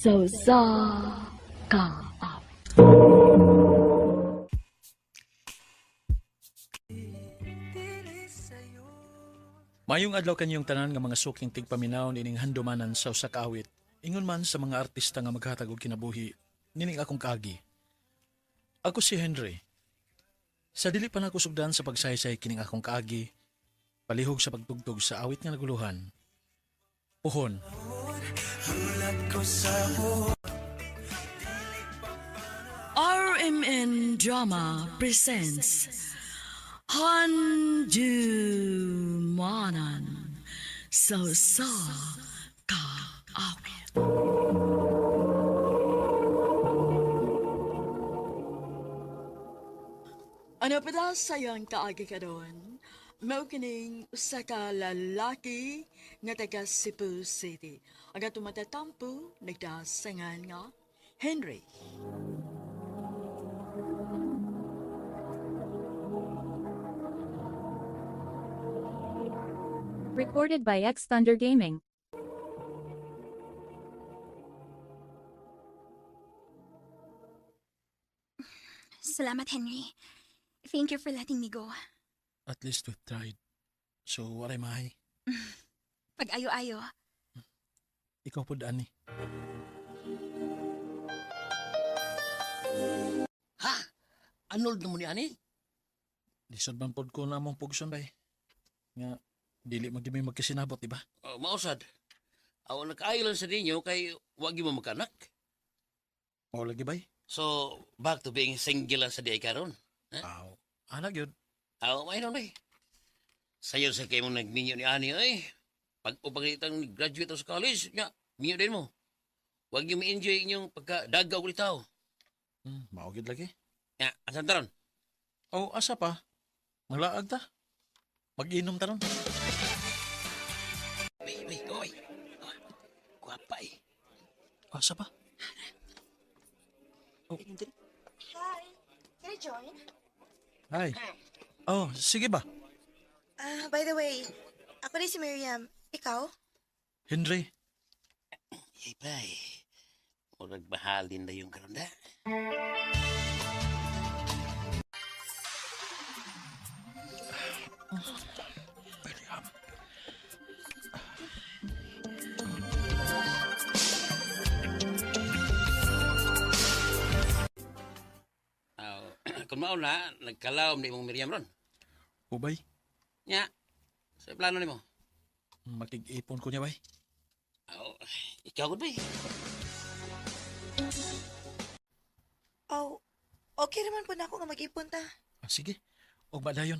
So sa ka. Mayong adlaw kanyong tanan nga mga suking tigpaminaw nining handumanan sa usa ka awit. Ingon man sa mga artista nga maghatag og kinabuhi, nining akong kaagi. Ako si Henry. Sa dili pa nako sugdan sa pagsaysay kining akong kaagi, palihog sa pagtugtog sa awit nga naguluhan. Puhon. RMN Drama presents Handumanan So sa ka awit. Ano pa daw sayang kaagi ka doon? Mao kining usa ka lalaki nga taga Cebu City. Aga tumatatampo nagdasangan nga Henry. Recorded by X Thunder Gaming. Salamat, Henry. Thank you for letting me go. At least we've tried. So, waray mahay. Pag-ayo-ayo. Ikaw po daan ni. Ha? Anold naman ni ani? Lisod man pod ko na mong pugson bay. Nga, dili magdimi magkasinabot, diba? Mausad. Awa nag-ayo lang sa ninyo kay wagi mo magkanak. O lagi bay? So, back to being single lang sa di ay karon. Aw, anak yun. Awa, may nun eh. Sayo sa kayo mong nagminyo ni ani ay. Pag upangitang graduate sa college, nga, minyo din mo. Wagi mo enjoy inyong pagka-dagaw ko tao. Maugid lagi. Nga, asan taron? O, asa pa? Maglaag ta. Mag-inom ta ron. May, oy. Guwapa eh. Asa pa? Hi. Can I join? Hi. Oh, sige ba? By the way, ako rin si Miriam. Ikaw? Henry. Hey, bay. O nagbahalin na yung karonda. William. Kung mao na, nagkalawom ni mong Miriam ron. Ubay, Nya, sa plano ni mo. makig-ipon ko niya bay. Oh, ikaw ba eh? Oh, okay naman po na ako nga mag-ipon ta. Sige, og ba dayon.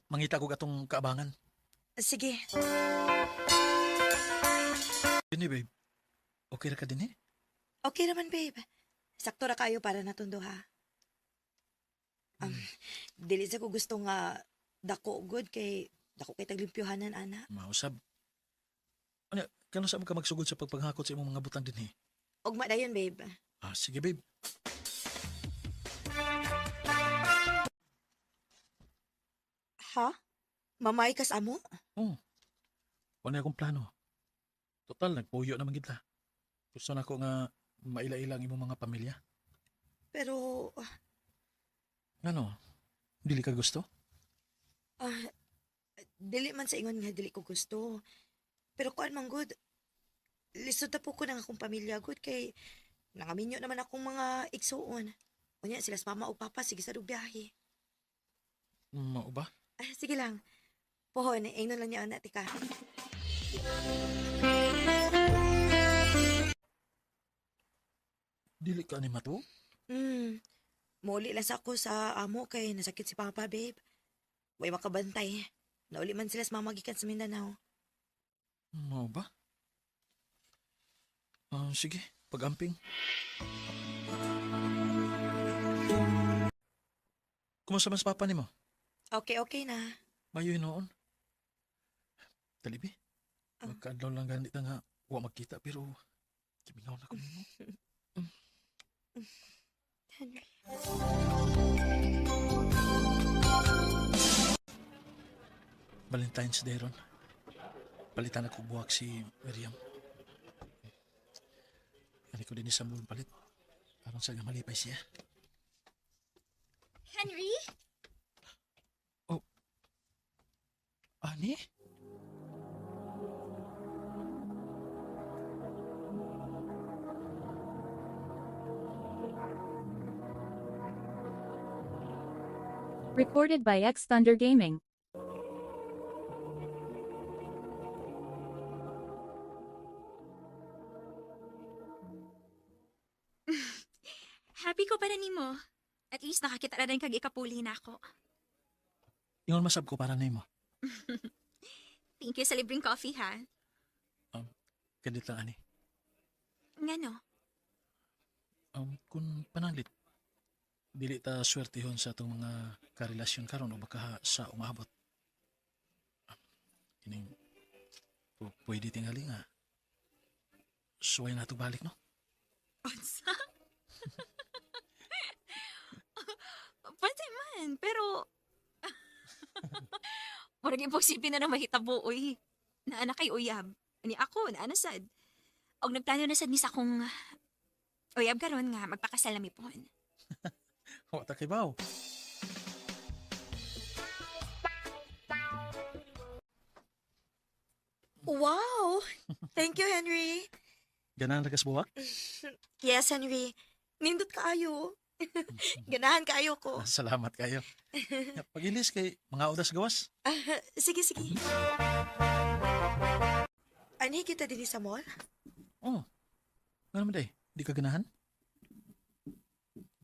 Mangita ko atong kaabangan. Sige. Dini babe. Okay ra ka din eh? Okay naman, babe. Sakto ra kayo para natundo ha. Dili sa ko gusto nga dako good kay dako kay taglimpyuhanan ana. Mausab. Ano, kano sa mo ka magsugod sa pagpanghakot sa imong mga butang din eh? Ugma dayon, babe. Sige babe. Ha? Mamay kas amo? Oh. Wala akong plano. Total, nagpuyo naman kita. Gusto na ko nga maila-ilang imong mga pamilya. Pero Ano? Dili ka gusto? dili man sa ingon nga dili ko gusto. Pero kuan man good. Lisod na po ko ng akong pamilya good kay nangaminyo naman akong mga igsuon. Unya sila sa mama o papa sige sa biyahe. Mao ba? Sige lang. Pohon, ingnon lang niya na tika. Dili ka ni mato? Muli lang sa ako sa amo kay nasakit si papa, babe. Way makabantay. Nauli man sila sa mamagikan sa Mindanao. Mao ba? Sige, pag-amping. Kumusta man sa papa ni mo? Okay na. Mayo noon. Talibi. Ah. Magkaadlaw lang ganit nga wa magkita pero kimingaw na ko nimo. Henry. Valentine's Day ron. Palitan ako buwak si Miriam. ko din sa mall palit. Aron sa malipay siya. Henry? Ani? Recorded by X Thunder Gaming. Happy ko para nimo. At least nakakita na rin kag ikapuli na ako. Ingon masab ko para nimo. Thank you sa libreng coffee, ha? Kadit lang ani. Ngano? Kung pananglit, dili ta swertehon sa atong mga karelasyon karon o baka sa umabot. Kining pwede tingali nga. Suway na ito balik, no? Unsa? Pwede man, pero... Murag imposible na nang mahitabo, uy. Naana kay uyab. Ani ako, naana sad. Og nagplano na sad ni sa akong... Uyab karon nga, magpakasal na mi pon. Wata kay baw. Wow! Thank you, Henry. Ganahan ragas buwak? Yes, Henry. Nindot kaayo. Ganahan kaayo ko. Salamat kayo. Pagilis kay mga udas gawas. Sige, sige. Ani kita din sa mall? Oh. Nga naman day, di ka ganahan?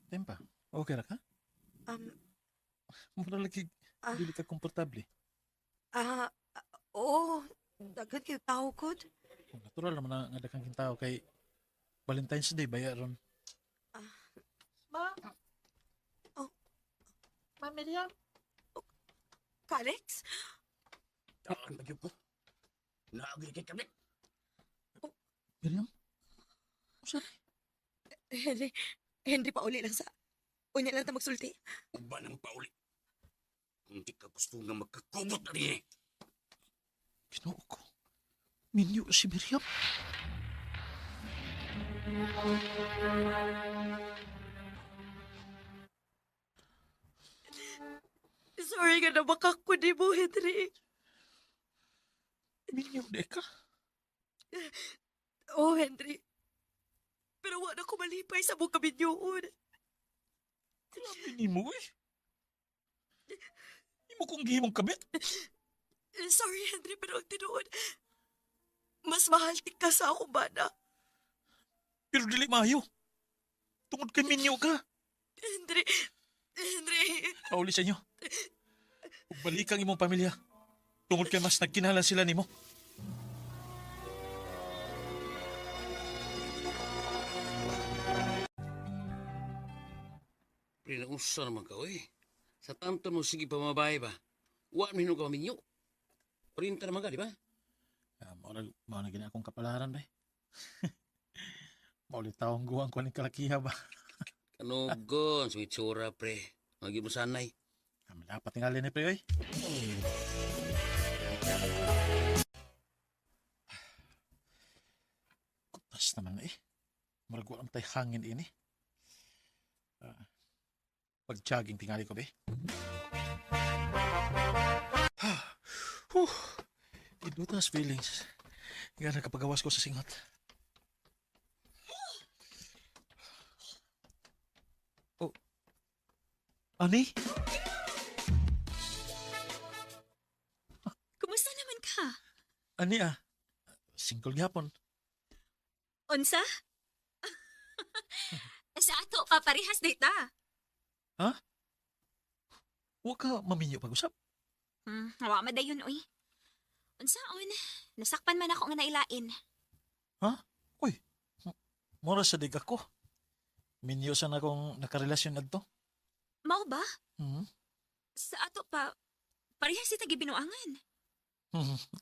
Tempa, okay ra ka? Mura lagi, dili ka komportable. Oo. Dagan kayo tao ko. Natural naman na nga dakang tao kay Valentine's Day bayaron. Ma? Oh. Ma Miriam? Kalex? Ang bagyo po. Naagay kay kami. Miriam? Saan? Henry pa uli lang sa... Unya lang ta magsulti. Uba ng pauli. Kung di ka gusto nga magkakubot na rin eh. Ginoo ko. Minyo si Miriam. Sorry nga na ko di mo, Henry. Minyo de ka. Oh, Henry. Pero wala ko malipay sa mong kabinyoon. Grabe ni mo eh. Di mo kong gihimong kabit. Sorry, Henry, pero ang tinuod, mas mahal ka sa akong bana. Pero dili mayo. Tungod kay minyo ka. Henry, Pauli sa inyo. Ug balik ang imong pamilya. Tungod kay mas nagkinalan sila nimo. Prinausa naman ka, oy. Sa tanto mo sige pamabay ba? Wa minum ka minyo. Printa naman ka, di ba? Mao na gina akong kapalaran ba. Maulit taong guwang ko ni kalakiha ba. Kanugon, sweet sura, pre. Magi mo sanay. Dapat tingali ni pre oy. Kutas naman eh. Marag walang tay hangin ini. Pag-jogging tingali ko be. Idutas feelings. Nga nakapagawas ko sa singot. Oh. Ani? Kumusta naman ka? Ani ah. Single gyapon. Unsa? Sa ato pa parehas data. Ha? Wa ka maminyo pag-usap. Wa madayon uy. Unsaon? Nasakpan man ako nga nailain. Ha? Uy. Mura sa dig ako. Minyo sa na akong nakarelasyon adto. Mao ba? Hmm. Sa ato pa parehas si binuangan.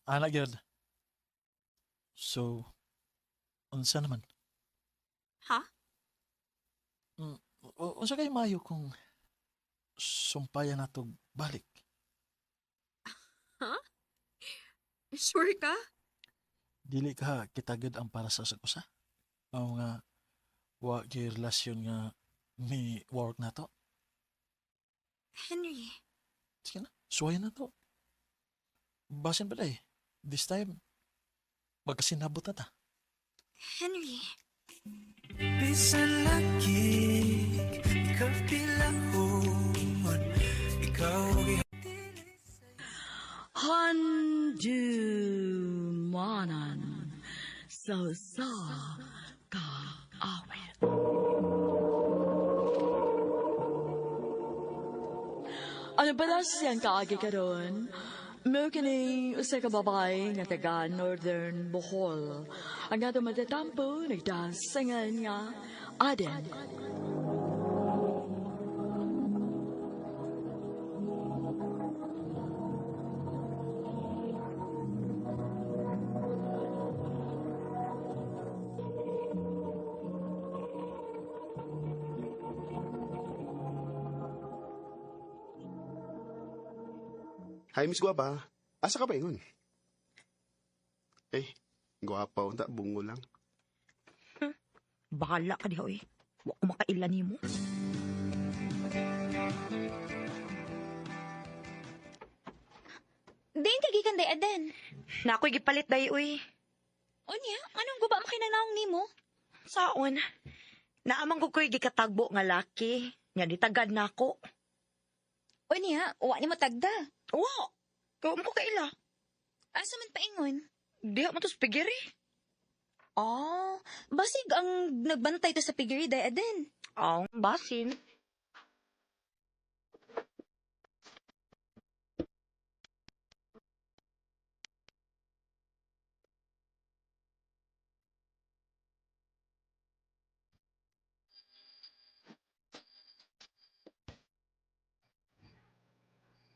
Anak yun. So, unsa naman? Ha? Unsa kay mayo kung sumpayan nato balik? Sure ka? Dili ka kitagid ang para sa usa. Mao nga Wa gyud relasyon nga may work na to. Henry, Sige na, suwayan na to. Basin ba day? This time, magkasinabot na ta. Henry. Bisan lagi, ikaw pilahon, ikaw Handumanan sa kaawit. Ano pala siyang kaagi ka doon? Mo kini usa ka babay nga taga Northern Bohol. Ang ato matatampo nagdasangan nga Aden. Hi, Miss Guapa. Asa ka pa ingon? Guwapa unta bungo lang. Bahala ka diha, uy. Wa ko makailan nimo. Din kagikan day Aden. Na ako'y gipalit day, uy. Unya, anong guba mo kinanaong nimo? Saon? Naamang ko ko'y gikatagbo nga laki. Nga ditagad na ako. Unya, wa ni mo tagda. Wa! Kawam ko kaila. Asa man paingon? Diha mo to sa pigiri. Oh, basig ang nagbantay to sa piggery day Aden. Ang basin.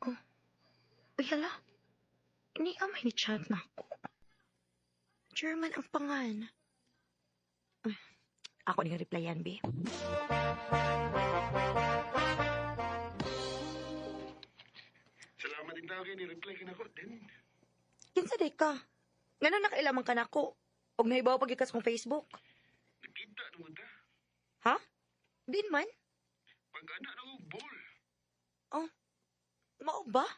Oh. Uy, hala. Ini amay ni chat na ako. German ang pangan. Ako ni replyan, B. Salamat din tawag ni reply ka na ko. Din. Kinsa day ka? Ngano nakailamang ka na ako? Og nahibaw pagikas kong Facebook. Nagkita naman ta. Ha? Din man? Pag-ana na ko ball. Mao ba?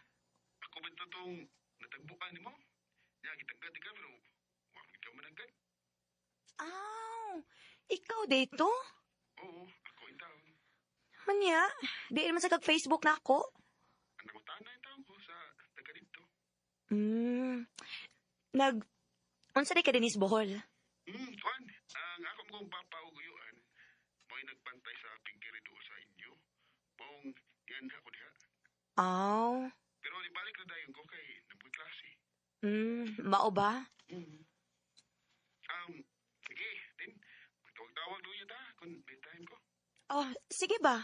Ako ba ito itong natagbukan ni mo? Niya, kitagad ka pero wag ikaw managad. Ikaw dito? Oo, ako yung taon. Manya, di naman sa kag-Facebook na ako. Ang nakutana yung taon ko sa taga dito. Unsa day ka dinis Bohol? Juan, ang ako mong papauguyuan, mo'y nagbantay sa pigiri doon sa inyo. Pong yan ako diha. Pero di balik na dayon ko kay nabuy klase. Mao ba? Sige, din. Magtawag-tawag doon yun kung may time ko. Oh, sige ba?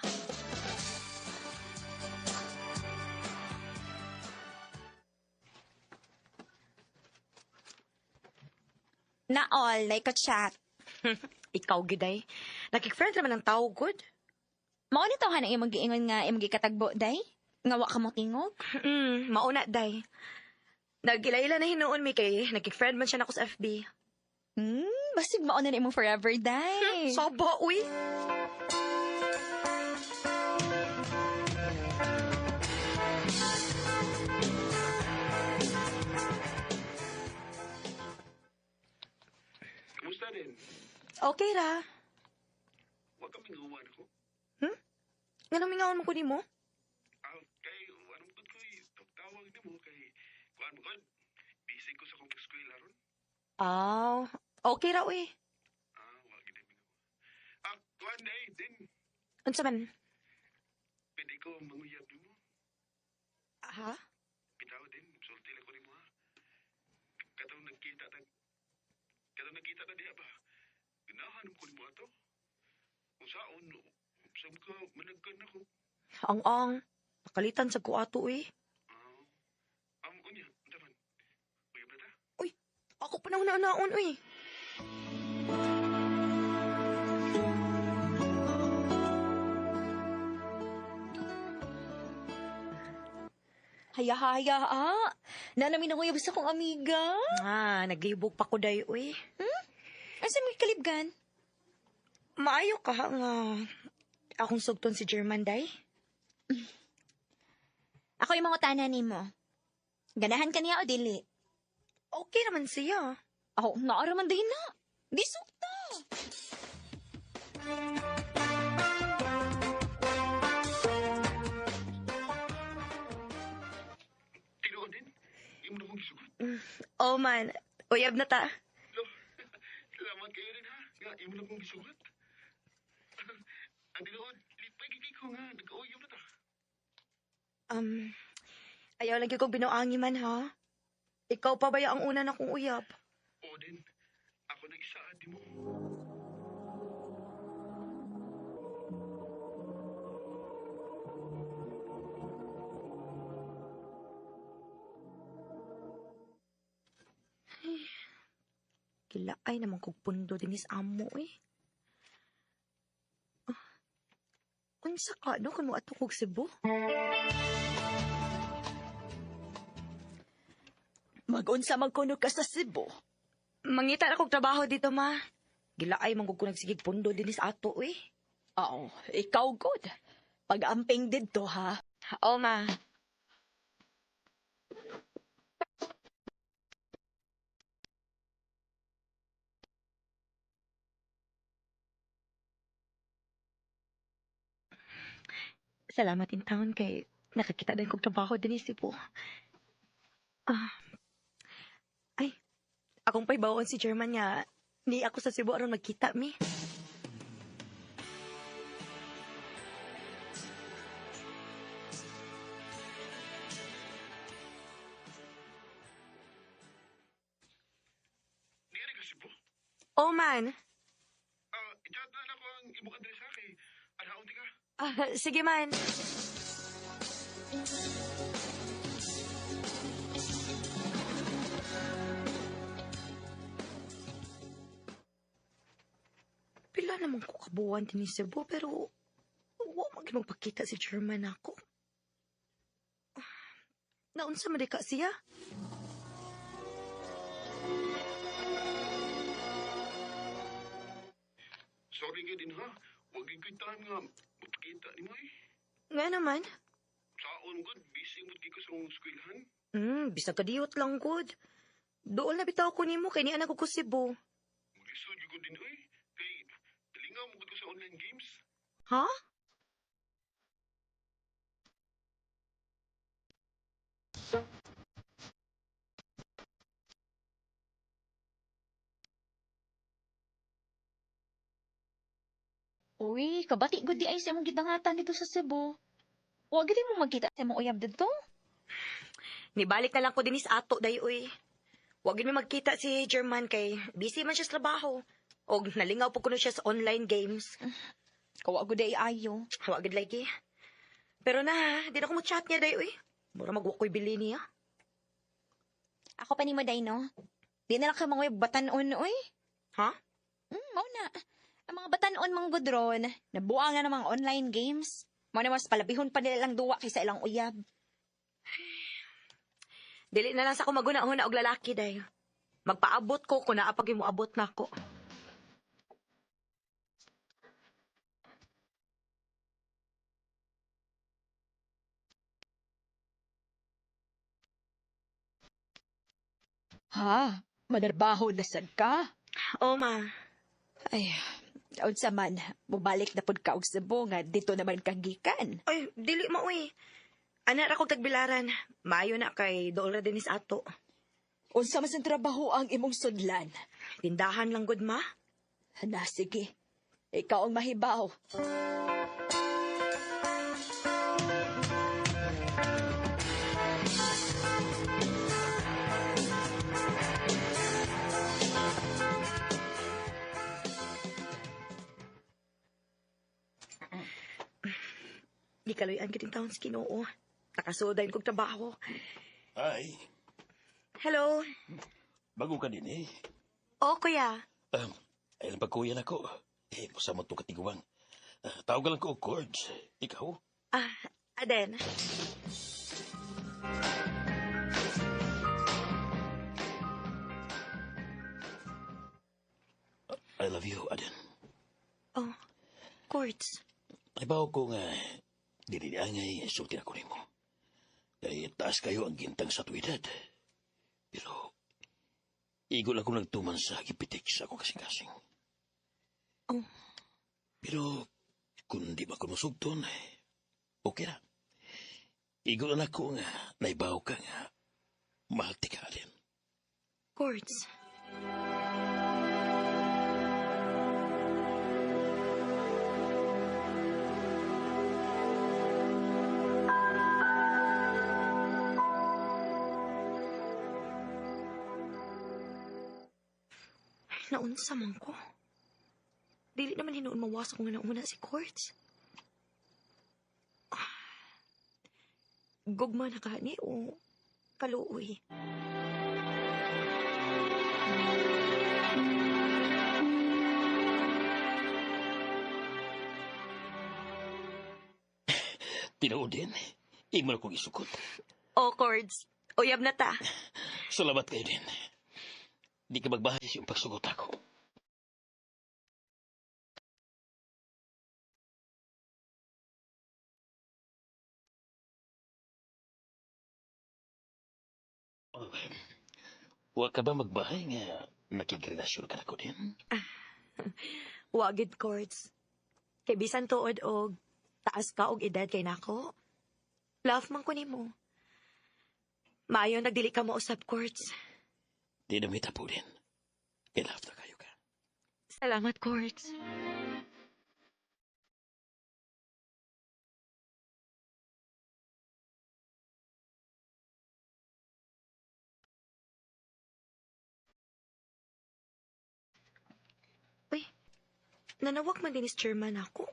Na all, na chat. Ikaw, giday. Nakik-friend naman ang tao, good? Mao ni tawhan ang imong giingon nga imong gikatagbo day? Nga wa ka mo tingog? Mauna, day. Nagila-ila na hinuon mi kay nakik-friend man siya nako sa FB. Basig mao na imong forever day. Saba, uy. Kamusta din? Okay ra. Huwag kami ngawan ako. Nga nang mingaon mo ko ni mo? Kay, anong good ko tawag ni mo kay, kuhan mo God, busy ko sa kong eskwela ron. Okay ra, uy. Wag din mo. Kuhan day, din. Unsa man? Pwede ko manguyab ni mo. Ha? Bitaw din, sulti lang ko ni mo ha. Katong nagkita ta diya ba? Ganahan ko ni mo ato. Kung saan, saan ka managkan ako. Ang nakalitan sa kuato, uy. Unya, daman. Uyab na ta? Ako pa na naon, uy. Haya-haya, Nanamin ako yabas akong amiga. Naglibog pa ko day, uy. Asa mo kalibgan? Maayo ka nga akong sugton si German, day. Ako yung mga tanan mo. Ganahan ka niya o dili? Okay naman siya. Ako, naaraman din na. Di sukta. Tinuod din. Imo na mong gisugot. Oh man, uyab na ta. Lo, salamat kayo rin ha. Nga, imo na mong gisugot. Ang tinuod, lipay gigig ko nga. Nag-uyab na ta. Ayaw lagi ko binuangi man ha. Ikaw pa ba ang una na kong uyab? O din, ako nag-isa di mo. Kilaay naman kong pundo din is amo eh. Unsa ka, no? Kung mo ato kong Cebu? Mag-unsa magkuno ka sa Cebu? Mangita na kong trabaho dito, ma. Gilaay man kong nagsigig pundo din is ato eh. Oo, ikaw good. Pag-amping dito ha. Oo, ma. Salamat in taon kay nakakita din kong trabaho din is Cebu. Ay, akong paibawon si German nga ni ako sa Cebu aron magkita mi. Niyari ka Cebu. Oh man. I-chat na ako ang imong adresa kay alaon di ka. Sige man. Pila naman ko kabuuan din ni Cebu pero wa magpakita si German ako. Naunsa man di ka siya? Sorry ka din ha. Huwag iko'y time nga magpakita ni mo eh. Nga naman. Saon good, busy mo ka sa mong eskwelahan. Bisag kadiyot lang good. Doon na bitaw ko nimo kay ni anak ko Cebu. Maglisod yung good din eh. Kay talingaw mo ko sa online games. Ha? Uy, kabati gud di ay sa imong gidangatan dito sa Cebu. Wa gid mo magkita sa imong uyab dito. Nibalik na lang ko dinis ato dayoy. Wag mi magkita si German kay busy man siya sa trabaho. Og nalingaw po kuno siya sa online games. Kawa gud ay ayo. Wag gid lagi. Pero na, di na ko mo chat niya dayoy. Mura magwa ko'y bili niya. Ako pa nimo day no. Di na lang ka mga batanon oy. Ha? Mao na. Ang mga batanon mang gudron, nabuang na namang online games. Mao na mas palabihon pa nila lang duwa kaysa ilang uyab. Dili na lang sa ako maguna-una og lalaki day. Magpaabot ko kung naapag mo abot na ako. Ha? Manarbaho na sad ka? Oo, ma. Ay, unsa man, mubalik na pud ka og Cebu nga dito naman kang gikan. Ay, dili mo, uy. Ana ra kong tagbilaran. Maayo na kay dool ra dinis ato. Unsa man sa trabaho ang imong sudlan? Tindahan lang gud, ma. Na sige, ikaw ang mahibaw. Di kaloyan kiting taon sa Ginoo. Nakasudayin kong trabaho. Ay, Hello. bago ka din eh. Oo, kuya. Ayun pagkuyan ako. Pasama ito katiguan. Tawag lang ko og Cords. Ikaw? Aden. I love you, Aden. Oh, Quartz. Ibaw ko nga, diniangay, sulti ako nimo. Kaya taas kayo ang gintang sa tuwidad. Pero, igol ako nagtuman sa gipitik sa ako kasing-kasing. Oh. Pero, kung di ba ko masugton, okay na. Igol na ako nga, naibaw ka nga, mahal ti ka alin. Quartz. Naunsa man ko. Dili naman hinuon mawas kung nauna si Quartz. Gugma na kani o kaluoy. Tinuod din, imo na kong isukot. O, Quartz. Uyab na ta. Salamat kayo din. Di ka magbahas yung pagsugot ako. Huwag ka ba magbahay nga nakigrelasyon ka na ko din? Wagid, Quartz. Kay bisan tuod og taas ka og edad kay nako. Love man ko nimo. Maayo nagdili ka mo usab, Quartz. Di na may tapo din. Kailangan na kayo ka. Salamat, Quartz. Uy, nanawag man din is chairman ako.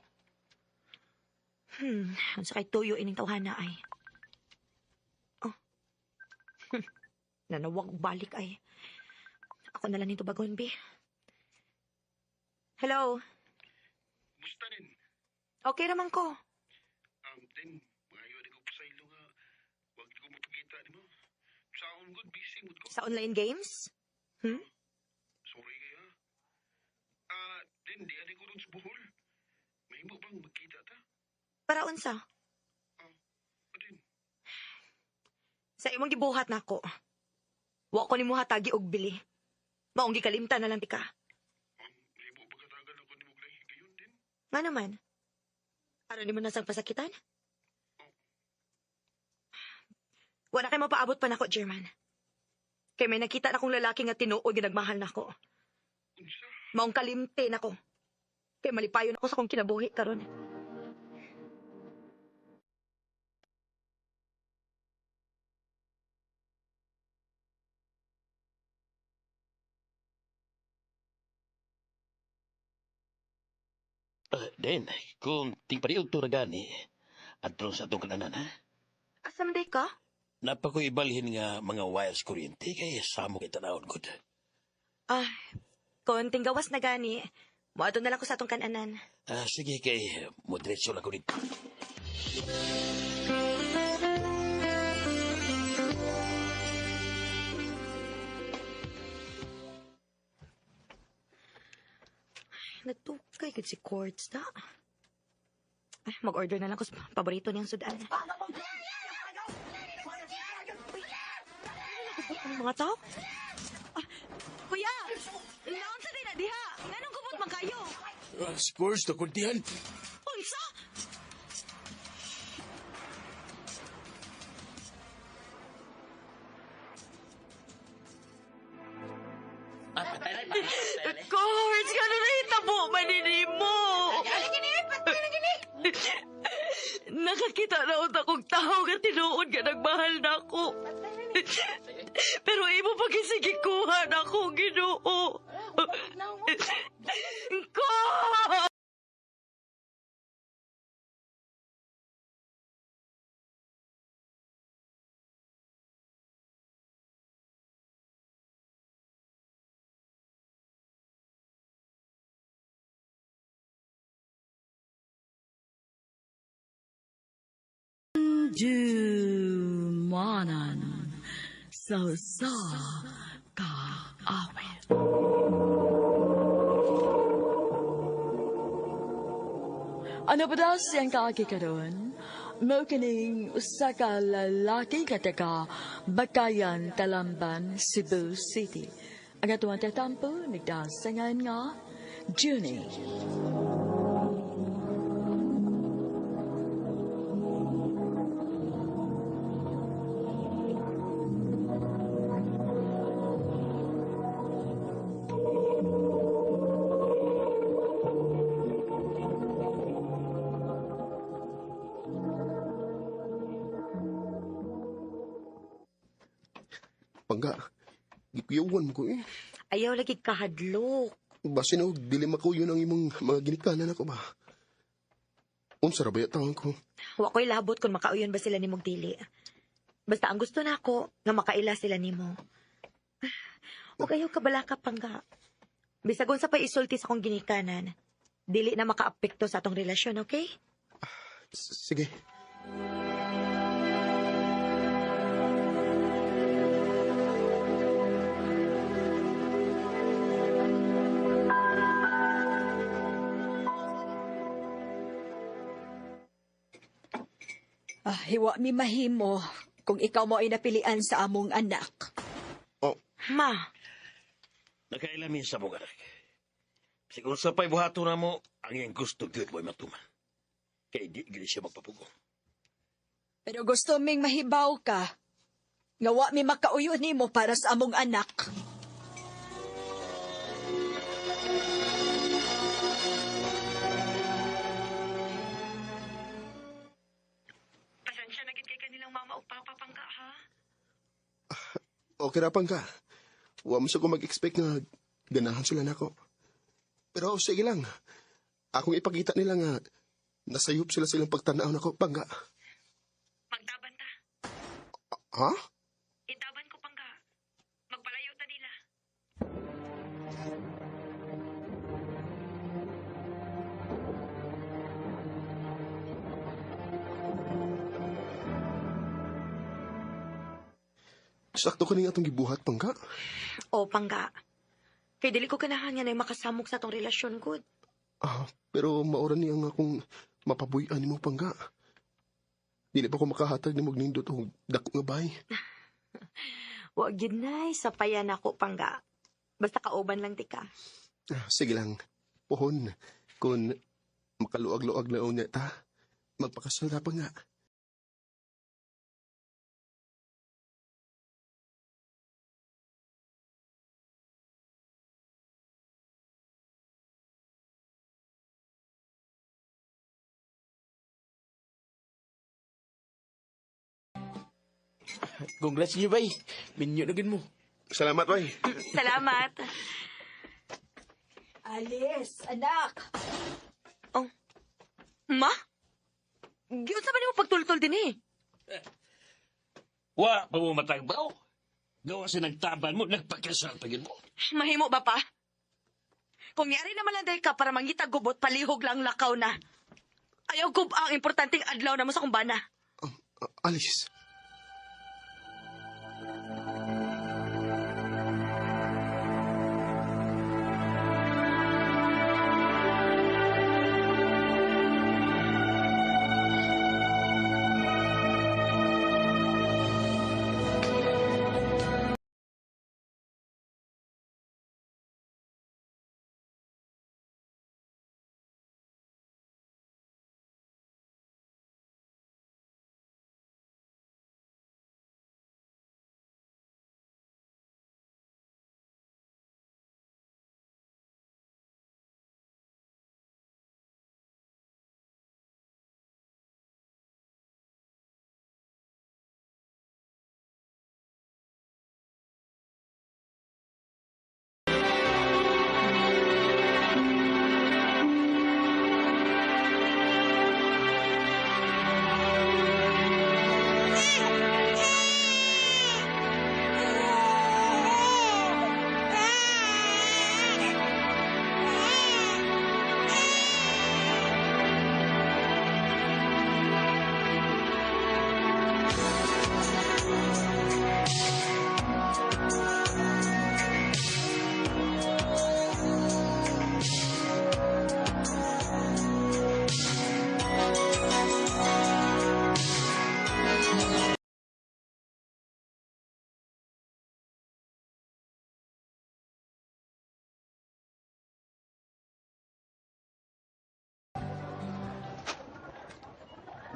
Ang sakay tuyo ining tawhana ay. Oh. Nanawag balik ay. Ako na lang nito bagon, B. Hello? Musta din? Okay naman ko. Din, maayo di ko pa sa ilo nga. Huwag di ko mapakita, di mo? Sa akong good, busy mood ko. Sa online games? Sorry kaya. Din, di adik ko rin sa buhol. May mo bang magkita ta? Para unsa? Din, Sa imong gibuhat na ako. Wa ko ni mo hatagi og bili. Maong gikalimtan na lang tika. may mo pagkatagal ako ni Muglay. Gayon din. Nga naman. Ano ni mo nasang pasakitan? Wala kay mapaabot pa nako, German. Kay may nakita na kong lalaki nga tinuod nga nagmahal nako. Unsa? Maong kalimte nako. Kay malipayon ako sa kong kinabuhi karon. Den, kung tingpariog to na gani, at sa atong kananan, ha? Asam day ka? Napa ko ibalhin nga mga wires kuryente kay samo kay tanawon ko. Konting gawas na gani. Muadto na lang ko sa atong kananan. Sige kay moderasyon lang ko dito. Natukay gud si Quartz ta. Ay, mag-order na lang ko sa paborito niyang sudan. Ang mga tao? Kuya! Naon sa din na diha? Nganong gubot man kayo? Scores na kuntihan. Unsa? Quartz, gano'n na hitabo maninimu. Nakakita na unta kong tao nga tinuod nga nagmahal na ako. Pero imo pagisigikuhan ako, Ginoo. Ko! Jumanan sa kaawit. Ano ba daw siyang kaagi karon? Mao kining usa ka lalaki nga taga Bakayan, Talamban, Cebu City. Ang atuang tatampo nagdasangan nga Junie. Pangga, gipiyawan ko eh. Ayaw lagi kahadlok. Basin ako, dili makuyon ang imong mga ginikanan ako ba? Unsa ra ba taon ko? Wa ko'y labot kung makauyon ba sila nimog dili. Basta ang gusto na ako, nga makaila sila nimo. Huwag ayaw kabalaka, Pangga. Bisagon sa pa isulti sa kong ginikanan, dili na makaapekto sa atong relasyon, okay? Sige. Hiwa mi mahimo kung ikaw mo ay napilian sa among anak. Ma, Nakailamin sa mong anak. Siguro sa pa'y buhato na mo, ang iyang gusto gyud mo'y matuman. Kaya di gili siya magpapugong. Pero gusto ming mahibaw ka. Nga wa mi makauyon nimo para sa among anak. pasensya na gid kay kanilang mama o papa, Pangga, ha? Okay ra Pangga. Wa mo sa ko mag-expect nga ganahan sila nako. Pero sige lang. Akong ipakita nila nga nasayop sila silang pagtanaw nako, Pangga. Magtaban ta. Ha? Itaban ko, Pangga. Magpalayo ta nila. Sakto ka niya atong gibuhat, Pangga. O, Pangga. Kay dili ko ganahan nga na makasamok sa atong relasyon, good. Pero maoran niya nga akong mapabuyan ni mo, Pangga. Dili pa ko makahatag ni magnindot o dako nga bay. Wag yun na, sapayan ako, Pangga. Basta kauban lang tika. Sige lang. Pohon. Kung makaluag-luag na unya ta, magpakasal na pa nga. Congrats niyo, bay. Minyo na gid mo. Salamat, bay. Salamat. Alice, anak. Oh. Ma? Giyon sa ba ni mo pagtultol din eh? Wa, pa mo matagbaw. Gawa sa nagtaban mo, nagpakasal pa yun mo. Mahimo ba pa? Kung yari naman lang dahil ka para mangita gubot, palihog lang lakaw na. Ayaw gub ang importanteng adlaw na mo sa kumbana. Alice.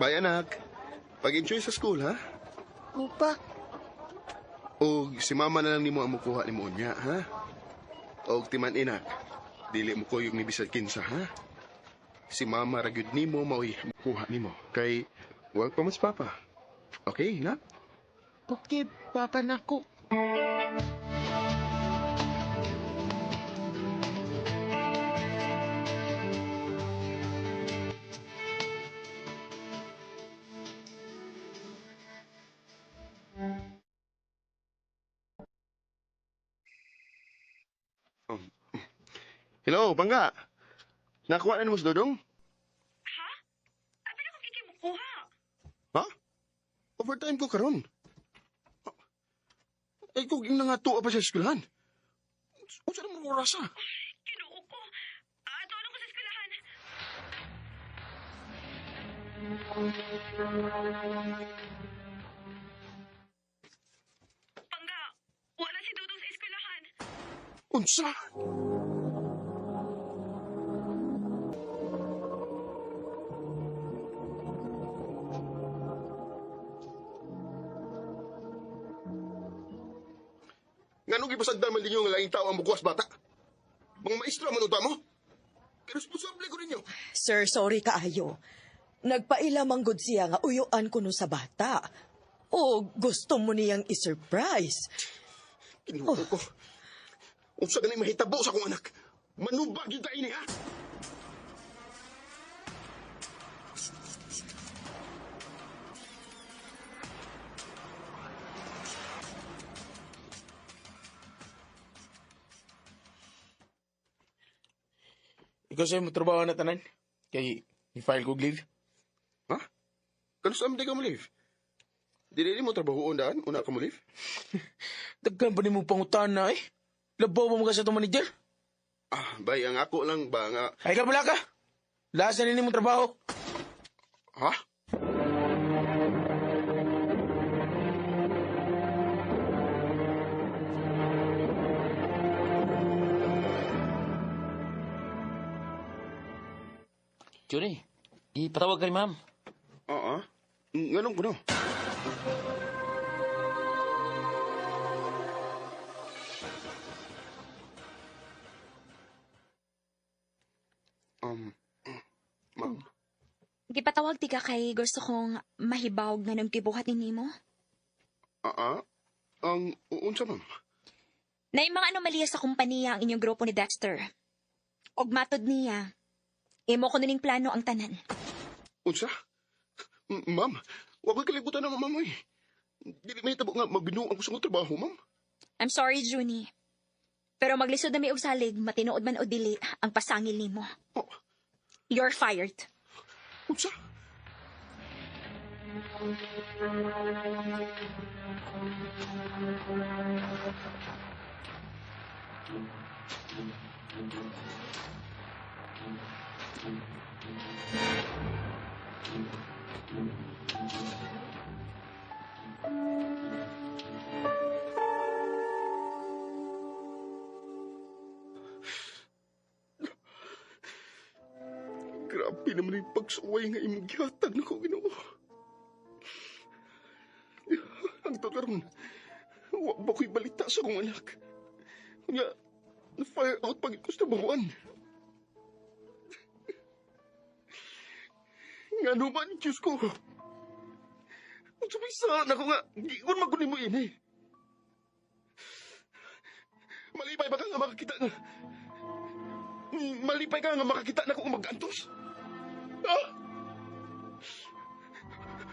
Bye, anak. Pag-enjoy sa school, ha? Upa. O si mama na lang ni mo ang mukuha ni mo niya, ha? O timan inak, dili mo ko yung ni bisag kinsa, ha? Si mama ragyod ni mo mao'y mukuha ni mo. Kay, huwag pa mas papa. Okay, na? Okay, papa na ko. Hello, Bangga. Nakuha na mo sa Dodong? Ha? Abi na kung kikimukuha. Ha? Overtime ko karon. Ay, kung yung nangatua pa sa eskwelahan. O saan mo oras, ha? Kinuo ko. Ato ano ko sa eskwelahan. Pangga, wala si Dudong sa eskwelahan. Unsa? Nga nung ipasagdan man ninyo nga laing tao ang bukuas bata? Mga maestro man unta mo? Irresponsable ko ninyo. Sir, sorry kaayo. Nagpaila manggod siya nga uyuan ko no sa bata. O gusto mo niyang i-surprise. Kinuha ko. Unsa ganay mahitabo sa akong anak? Manubag yung kaini, ha? Ikaw sa'yo mo trabaho na tanan. Kay, i-file ko leave. Ha? Kano saan di ka mo leave? Di mo trabaho daan? Una ka mo leave? Dagkan pa ni mo pangutan na eh. Labaw mo ka sa itong manager. Ah, bay, ang ako lang ba nga... Ay ka pala ka. Lasa na mo trabaho. Ha? Johnny, ipatawag ka ni ma'am. Oo. Ganun ko no. Ma'am. Gipatawag ti ka kay gusto kong mahibawag nga nung kibuhat ni Nimo. Ang unsa ma'am? Na yung mga anomalya sa kumpanya ang inyong grupo ni Dexter. Og matod niya, imo ko nuning plano ang tanan. Unsa? Ma'am, wag ko kalibutan ng ma'am eh. Dili may tabo nga magbinuang ko sa akong trabaho, ma'am. I'm sorry, Junie. Pero maglisod na may og salig, matinuod man o dili, ang pasangil nimo. Oh. You're fired. Unsa? Grabe naman yung pagsuway nga imong gihatag na ko, Ginoo. Ang karon, wa ba ko'y balita sa akong anak? Kanya, na-fire out pag ko sa trabahoan. Nga naman, Diyos ko. Ang sumisaan ako nga, gigon magunin mo ini. Malipay ba ka nga makakita nga? Malipay ka nga makakita na kung mag-antos? Ha?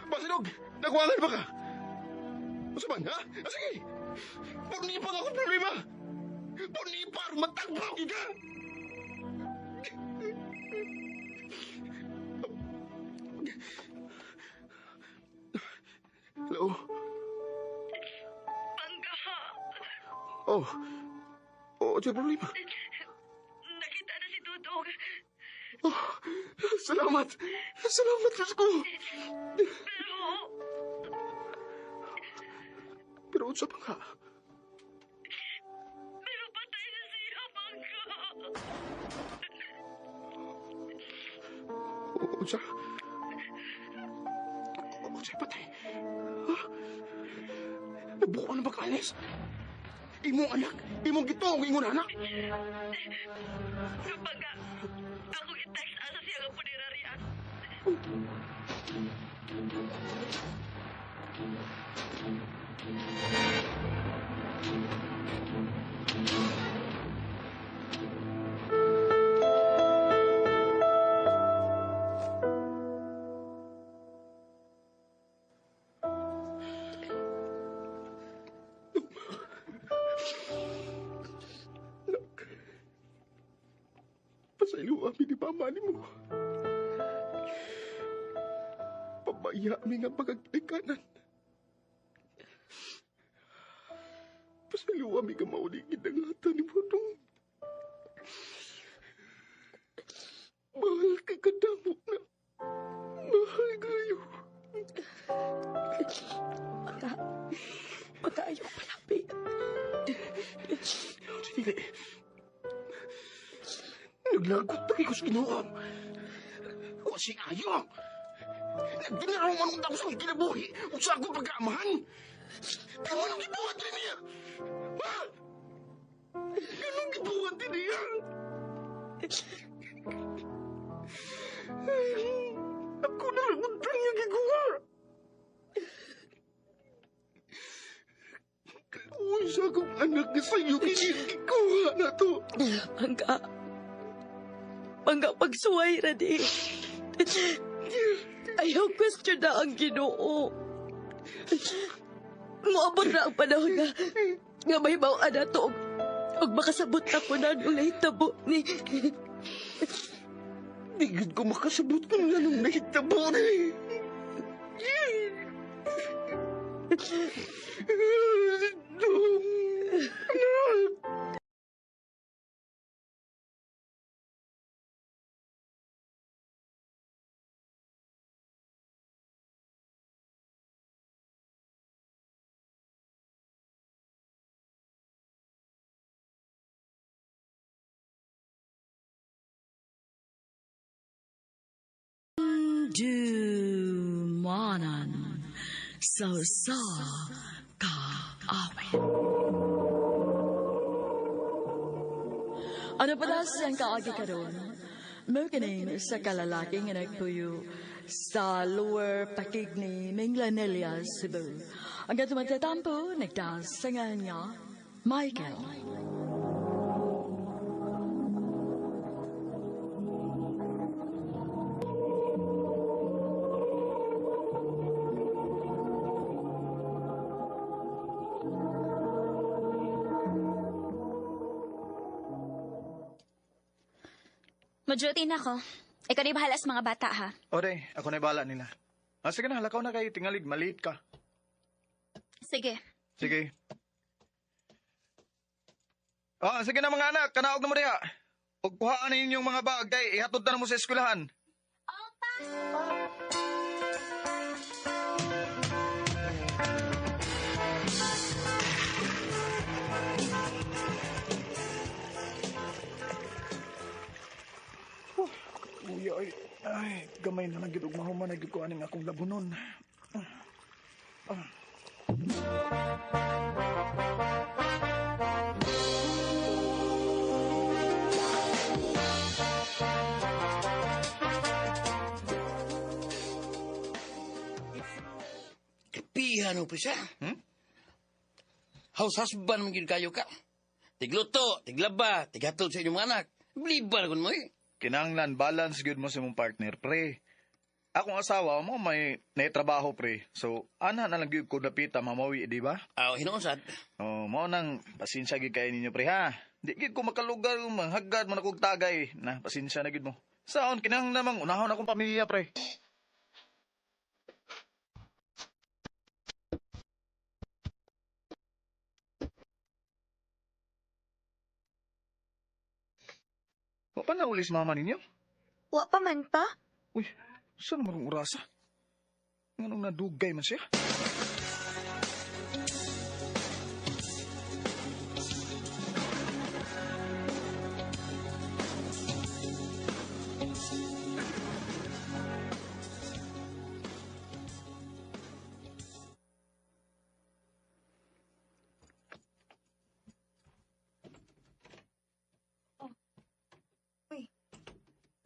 Basinog, nakuwangan ba ka? Masaman, ha? Sige! Purnipa nga akong problema! Purnipar, matagpaw ka! Hello? Pangga! Oh, ano problema? Nakita na si Dudong. Oh, salamat! Salamat, Diyos ko! Pero unsa pa nga? Pero patay na siya, Pangga! Unsa? Janice? Imong anak, imong gitong ingon anak. Kapag ako i-text asa siya nga puneraryan. Pasaylo kami ni mama ni mo. Pabaya mi nga pagagkanan. Pasaylo kami nga mauligid ang lata ni Bodong. Mahal kay kadamo na. Mahal kayo. Matayo palabi. Dili. Naglagot na kayo sa kinuam. O si Ayong. Nagdinaraw man ang tapos ang kinabuhi. O sa akong pagkaamahan. Pero anong gibuhat din niya? Ha? Anong gibuhat din niya? Ako na lang untang niya giguha. Uy, sa akong anak na sa'yo, gikuha na to. Mangga pagsuway ra di. Ayaw question na ang Ginoo. Moabot na ang panahon nga may bawaan na to og makasabot ako na nung nahitabo ni. Digid ko makasabot ko na nung nahitabo ni. Dumanan sa kaawit. Ano pala siyang kaagi karon? Maganing sa kalalaki nga nagpuyo sa lower pakig ni Minglanelia, Cebu. Ang tumatatampo, nagdasangan niya, Michael. Mag-duty na ako. Ikaw na bahala sa mga bata, ha? Oray, ako na bala nila. Sige na, halakaw na kayo. Tingalid, maliit ka. Sige. Sige. Sige na mga anak, kanaog na mo rin ha. Huwag kuhaan na yung mga bagay, ihatod na mo sa eskwelahan. Uy, ay, gamay na lang gid og mahuman na gid ko aning akong labunon. Kapihan mo pa siya. House husband mo gid kayo ka. Tigluto, tiglaba, tigatod sa inyong mga anak. Blibar kun mo eh. Kinanglan balance good mo sa mong partner, pre. Akong asawa mo may naitrabaho, pre. So, ana na lang gyud ko dapita mamawi, di ba? Hinoon mo nang pasensya gid kay ninyo, pre, ha. Di gid ko makalugar manghagad man akong tagay. Na pasensya na gid mo. Saon kinang namang unahon akong pamilya, pre. Wa pa na ulis mama ninyo? Wa pa man pa. Uy, saan naman ang orasa? Nganong nadugay man siya?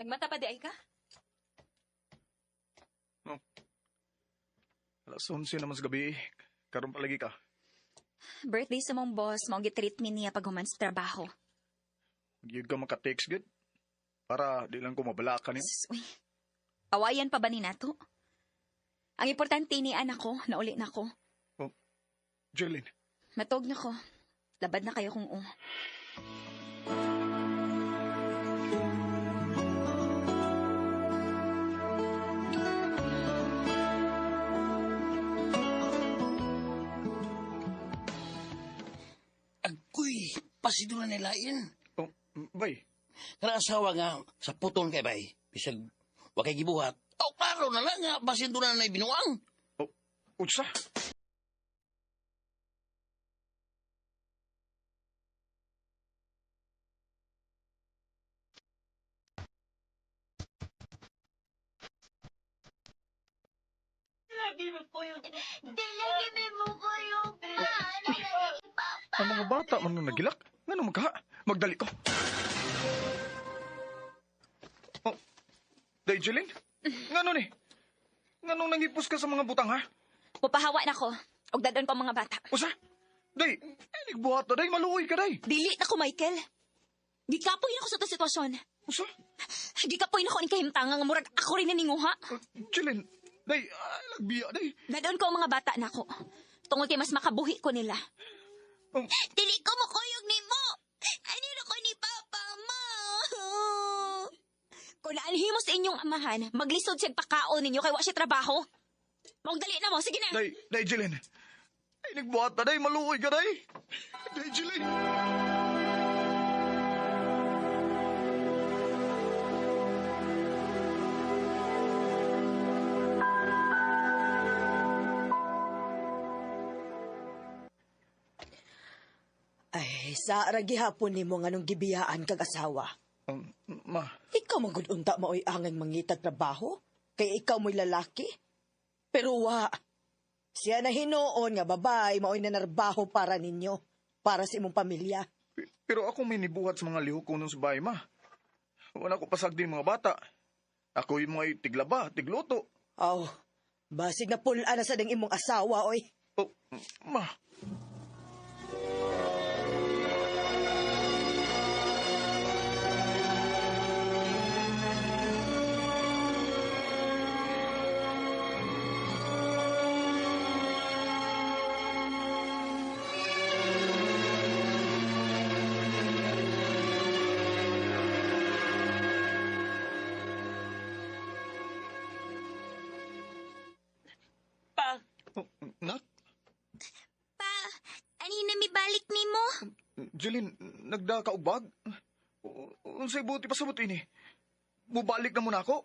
Nagmata pa di ay ka? Alas 11 naman sa gabi. Karon palagi ka. Birthday sa mong boss, mong gitreat mi niya pag human sa trabaho. Giyag ka maka-text good. Para di lang ko mabala ka niyo. Uy, awayan pa ba ni nato? Ang importante ni anak ko, nauli na ko. Jeline. Matog na ko. Labad na kayo kung Agkoy, pasidulan nila yun. Bay. Kana asawa nga, sa puton kay bay. Bisag, wakay gibuhat. Klaro na lang nga, pasidulan na binuang. Utsa? Ang mga bata man nung nagilak. Ngano magka? Magdali ko. Oh, day Jeline? Ngano ni? Ngano nangipos ka sa mga butang ha? Pupahawa na ko. Og dadon ko ang mga bata. Usa? Day, nagbuhat na day, maluoy ka day. Dili na ko, Michael. Gikapoy na ko sa to sitwasyon. Usa? Gikapoy na ko ni kahimtangang murag ako rin naninguha. Jeline, day, lagbiya day. Dadon ko ang mga bata na ko. Tungod kay mas makabuhi ko nila. Dili ko mo kuyog ni mo. Ano na ko ni Papa, Ma? Kung naanhimo sa inyong amahan, maglisod siya pakaon ninyo kay wa siya trabaho. Magdali na mo, sige na. Day, Jeline. Ay, nagbuhat na day, maluoy ka day. Day, Jeline. Ay, sa gihapon nimo nganong gibiyaan kag asawa. Ma. Ikaw magudunta maoy angay mangita trabaho? Kay ikaw mo'y lalaki? Pero wa. Siya na hinuon nga babay maoy nanarbaho para ninyo. Para sa imong pamilya. Pero ako may nibuhat sa mga lihok ko nun sa bahay, ma. Wala ko pasag din mga bata. Ako yung mga tiglaba, tigluto. Basig na pulaan na sa ding imong asawa, oy. Ma. Nak? Pa, ani na mi balik ni mo? Jeline, nagdakaubag? Unsay buti pa sa buti ni? Mubalik na muna ako?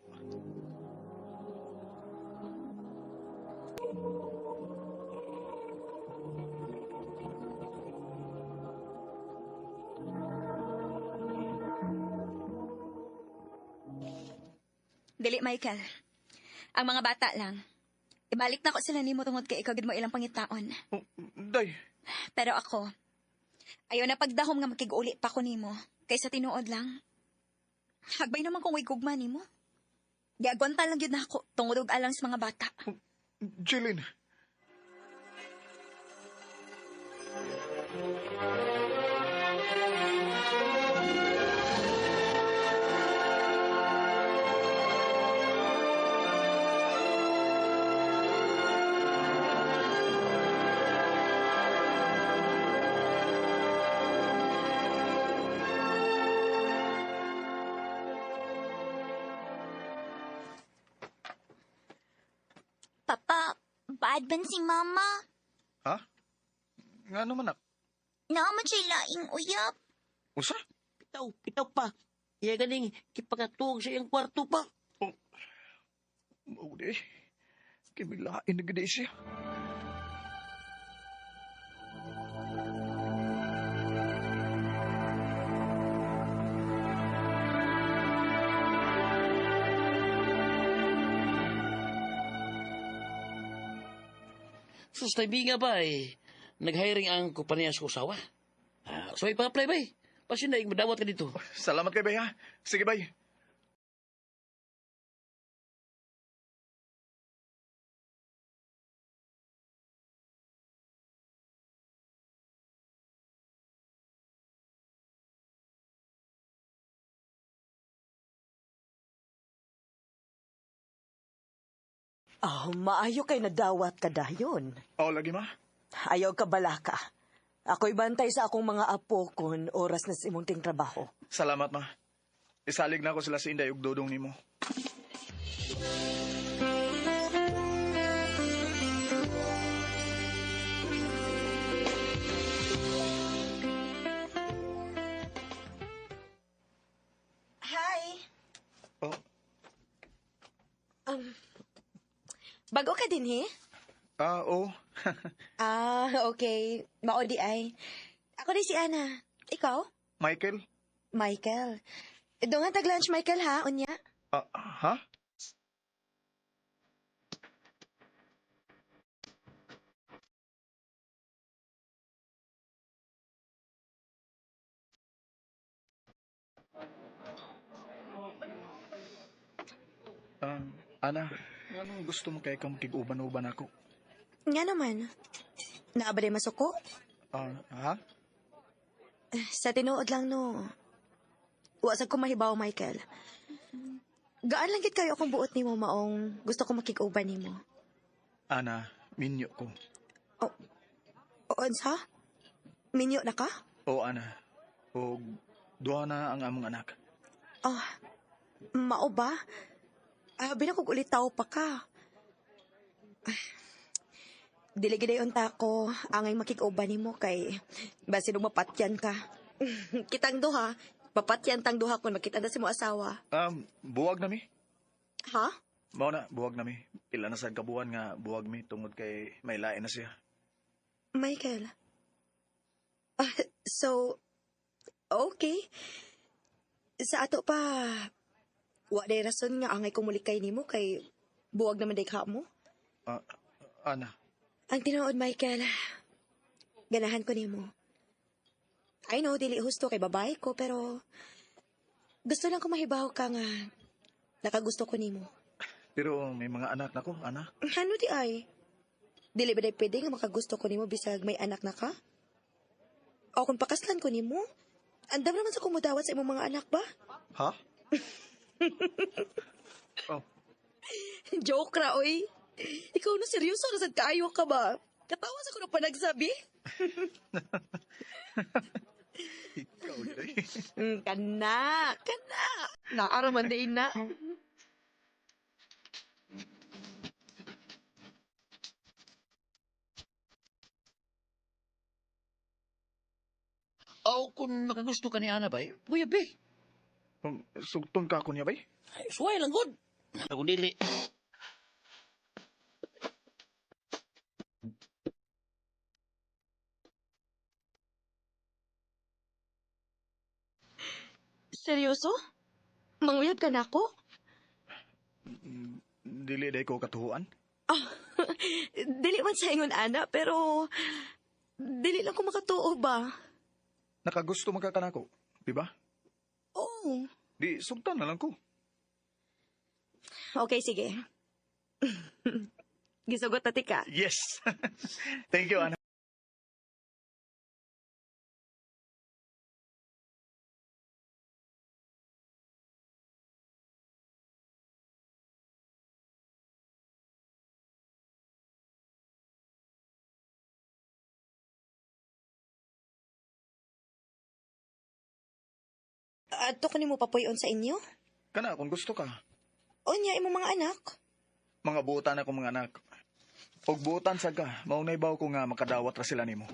Dili, Michael. Ang mga bata lang. Ibalik na ko sila nimo tungod kay ikaw gid mo ilang pangitaon. Day. Pero ako, ayaw na pagdahom nga makig-uli pa ko nimo. Kaysa tinuod lang. Hagbay naman kung way gugma nimo. Giagwanta lang yun na ako tungod og alang sa mga bata. Jeline. Papa, bad ban si Mama? Ha? Nga naman, nak? Naman siya laing uyap. Usa? Pitaw pa. Iya ganing kipagatuog sa iyang kwarto pa. Maude. Kimilain na gede siya. Sus, taibiga ba nag-hiring ang kumpanya sa usawa. So, ipa-apply ba Pasin na madawat ka dito. Salamat kay bay ha. Sige bay. Maayo kay nadawat ka dayon. Oo, lagi ma. Ayaw ka balaka. Ako'y bantay sa akong mga apo kon oras na sa imong ting trabaho. Salamat ma. Isalig na ako sila si Inday ug dudong nimo. Hi. Oh, Bago ka din, he? oo. Okay. Maudi ay. Ako din si Ana. Ikaw? Michael? Michael. Doon nga tag-lunch, Michael, ha? Unya? Ha? Ana, anong gusto mo kay kang tig-uban-uban ako? Nga naman. Naabaday masuko? Ha? Sa tinuod lang, no. Wasag ko mahibaw, Michael. Gaan lang gid kayo akong buot nimo maong gusto ko makig-uban nimo. Ana, minyo ko. Unsa? Minyo na ka? Oo, Ana. O, duha na ang among anak. Mao ba? Binakog ulit tao pa ka. Dili giday unta ko angay makig-uban nimo kay basin mapatyan ka. Kitang duha, papatyan tang duha kon makita na si mo asawa. Buwag na mi. Ha? Mao na, buwag na mi. Pila na sad kabuan nga buwag mi tungod kay may lain na siya. Michael. So, okay. Sa ato pa, wa day rason nga angay kumulikay nimo kay buwag naman day ka mo. Ana. Ang tinuod, Michael, ganahan ko nimo. I know, dili husto kay babae ko, pero gusto lang ko mahibaw ka nga nakagusto ko nimo. Pero may mga anak na ko, Ana. Ano di ay? Dili ba day pwede nga makagusto ko nimo bisag may anak na ka? O kung pakaslan ko nimo, andam naman sa kumudawat sa imong mga anak ba? Ha? Joke ra, oy. Ikaw na seryoso na sad kaayo ka ba? Katawa sa ko na pa nagsabi? Ikaw, Day. Kana. Naaraman din na. Kung nakagusto ka ni Ana ba, buya be. Sugtong ka ko niya, bay? Ay, suway lang good. Ako dili. Seryoso? Manguyab ka na ako? Dili day ko katuhuan. Dili man sa ingon, Ana, pero dili lang ko makatuo ba? Nakagusto magkakanako, di ba? Oo. Di, sugtan na lang ko. Okay, sige. Gisugot na tika. Yes! Thank you, Ana. Adto ko nimo papuyon sa inyo? Kana, kung gusto ka. Unya, imong mga anak? Mga buutan ako mga anak. Og buutan sad ka, maunay baw ko nga makadawat ra sila nimo.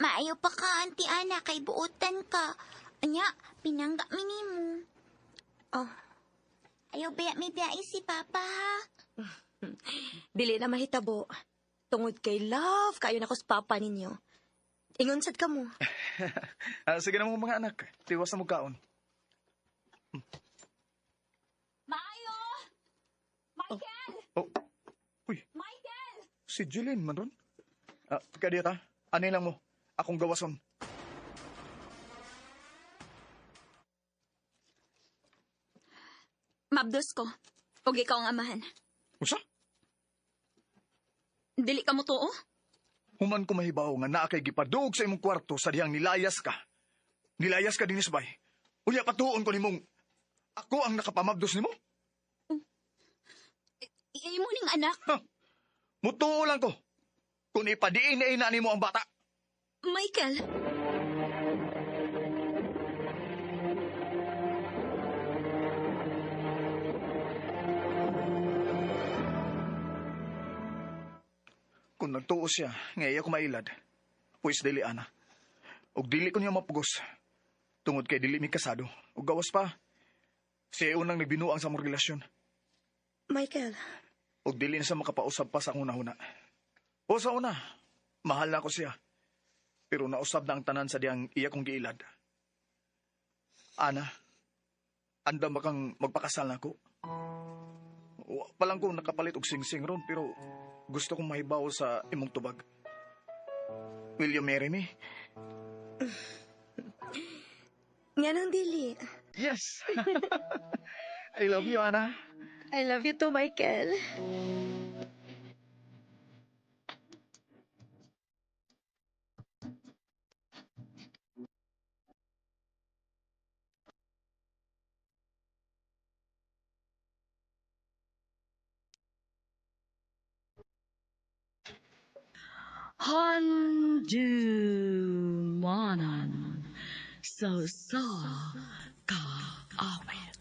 Maayo pa ka, Auntie Ana, kay buutan ka. Anya, pinangga minimo. Ayaw baya may biyai si Papa, ha? Dili na mahitabo. Tungod kay love, kayo na ko sa papa ninyo. Ingon sad ka mo. Sige na mga anak, tiwas na mo kaon. Maayo! Michael! Uy, Michael! si Jeline man ron. Kadita, anay lang mo. Akong gawason. Mabdos ko. Og ikaw ang amahan. Usa? Dili ka mo to, oh? Human ko mahibaw nga naa kay gipadug sa imong kwarto sa dihang nilayas ka. Nilayas ka dinis bay. Unya patuon ko nimong ako ang nakapamabdos nimo? Imo ning anak. Mutuo lang ko. Kung ipadiin na ina nimo ang bata. Michael. Kung nagtuo siya, ngayon ako mailad. Pues dili ana. Og dili ko niya mapugos. Tungod kay dili mi kasado. Og gawas pa. Siya unang nagbinuang sa mong relasyon. Michael. Og dili na siya makapausap pa sa akong nahuna. O sa una, mahal na ako siya. Pero nausab na ang tanan sa diyang iya kong giilad. Ana, anda ba kang magpakasal na ako? Palang ko nakapalit og sing-sing ron, pero gusto kong mahibaw sa imong tubag. Will you marry me? Nga nang dili. Yes! I love you, Ana. I love you too, Michael. Handumanan sa kaawit.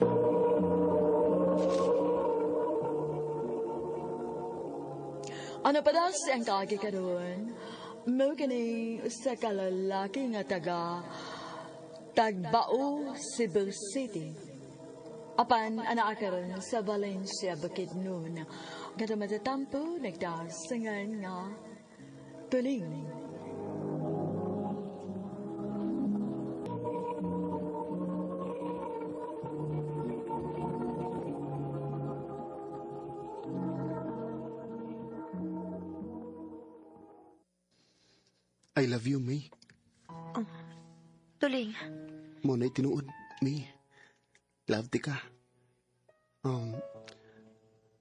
Ano pa daw siyang kagi ka doon? Mo kini sa kalalaki nga Tagbao, Cebu City. Apan anak ka rin sa Valencia, Bukidnon. Gata matatampo, nagdasangan nga Tuling. I love you, May. Oh, Tuling. Mo na'y tinuod, May. Love ti ka.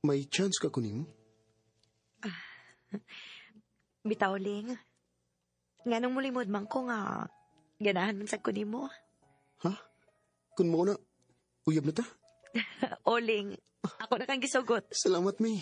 May chance ka kunin mo? Bitaw, Ling. Nga nung mulimod man ko nga, ganahan man sa kunin mo. Ha? Kun mo na, uyab na ta? O, Ling. Ako na kang gisugot. Salamat, May.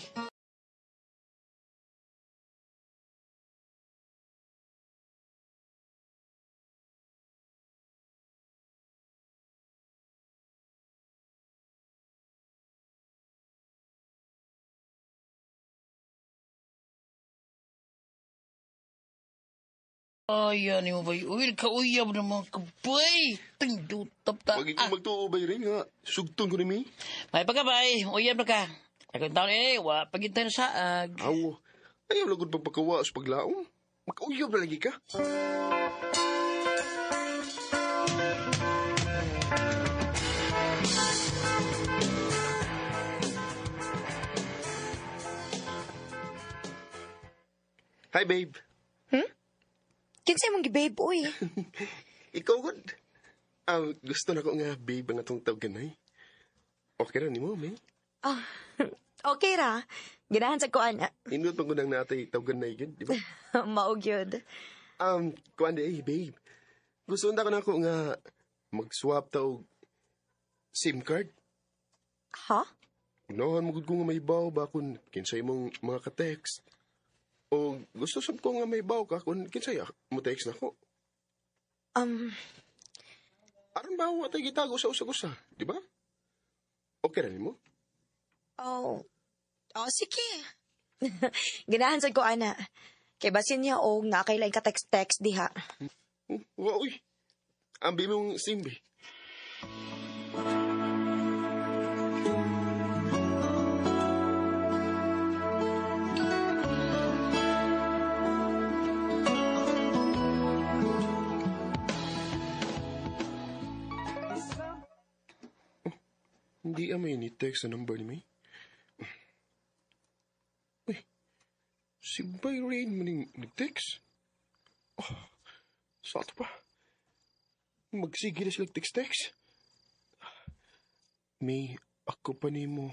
Ayan mo ba? Uy, kauyab naman ka, boy. Tindutap ta. Pag ikaw magtuubay rin nga, sugton ko ni May. May pagkabay, uyab na ka. Akong taon wa pagintay na saag. Awo, ayaw lagod pagpakawa sa paglaong. Mag-uyab na lagi ka. Hi, babe. Kinsay mong gibabe, uy. Ikaw, good. Gusto na ko nga, babe, ang atong tawganay. Okay ra ni mo, May? Okay ra. Ganahan sa kuan. Indot pag unang natay tawganay, good, di ba? Maog yun. Kuan de, babe. Gusto na ko na ko nga mag-swap taog SIM card. Ha? Unahan mo gud ko nga may baw ba kung kinsay mong mga ka-text. O gusto sab ko nga may baw ka kung kinsay mo text na ko. Aron ba wa tay gitago sa usa-usa, di ba? Okay ra nimo? Oh, sige. Ganahan sa kuan na. Kay basin niya o nga kailan ka text-text diha. Wa uy. Ambi mong simbi. Hindi may ni-text sa number ni May. Uy, si Byron mo nag-text? Oh, sa ato pa. Magsige na sila text-text. May, ako pa ni mo,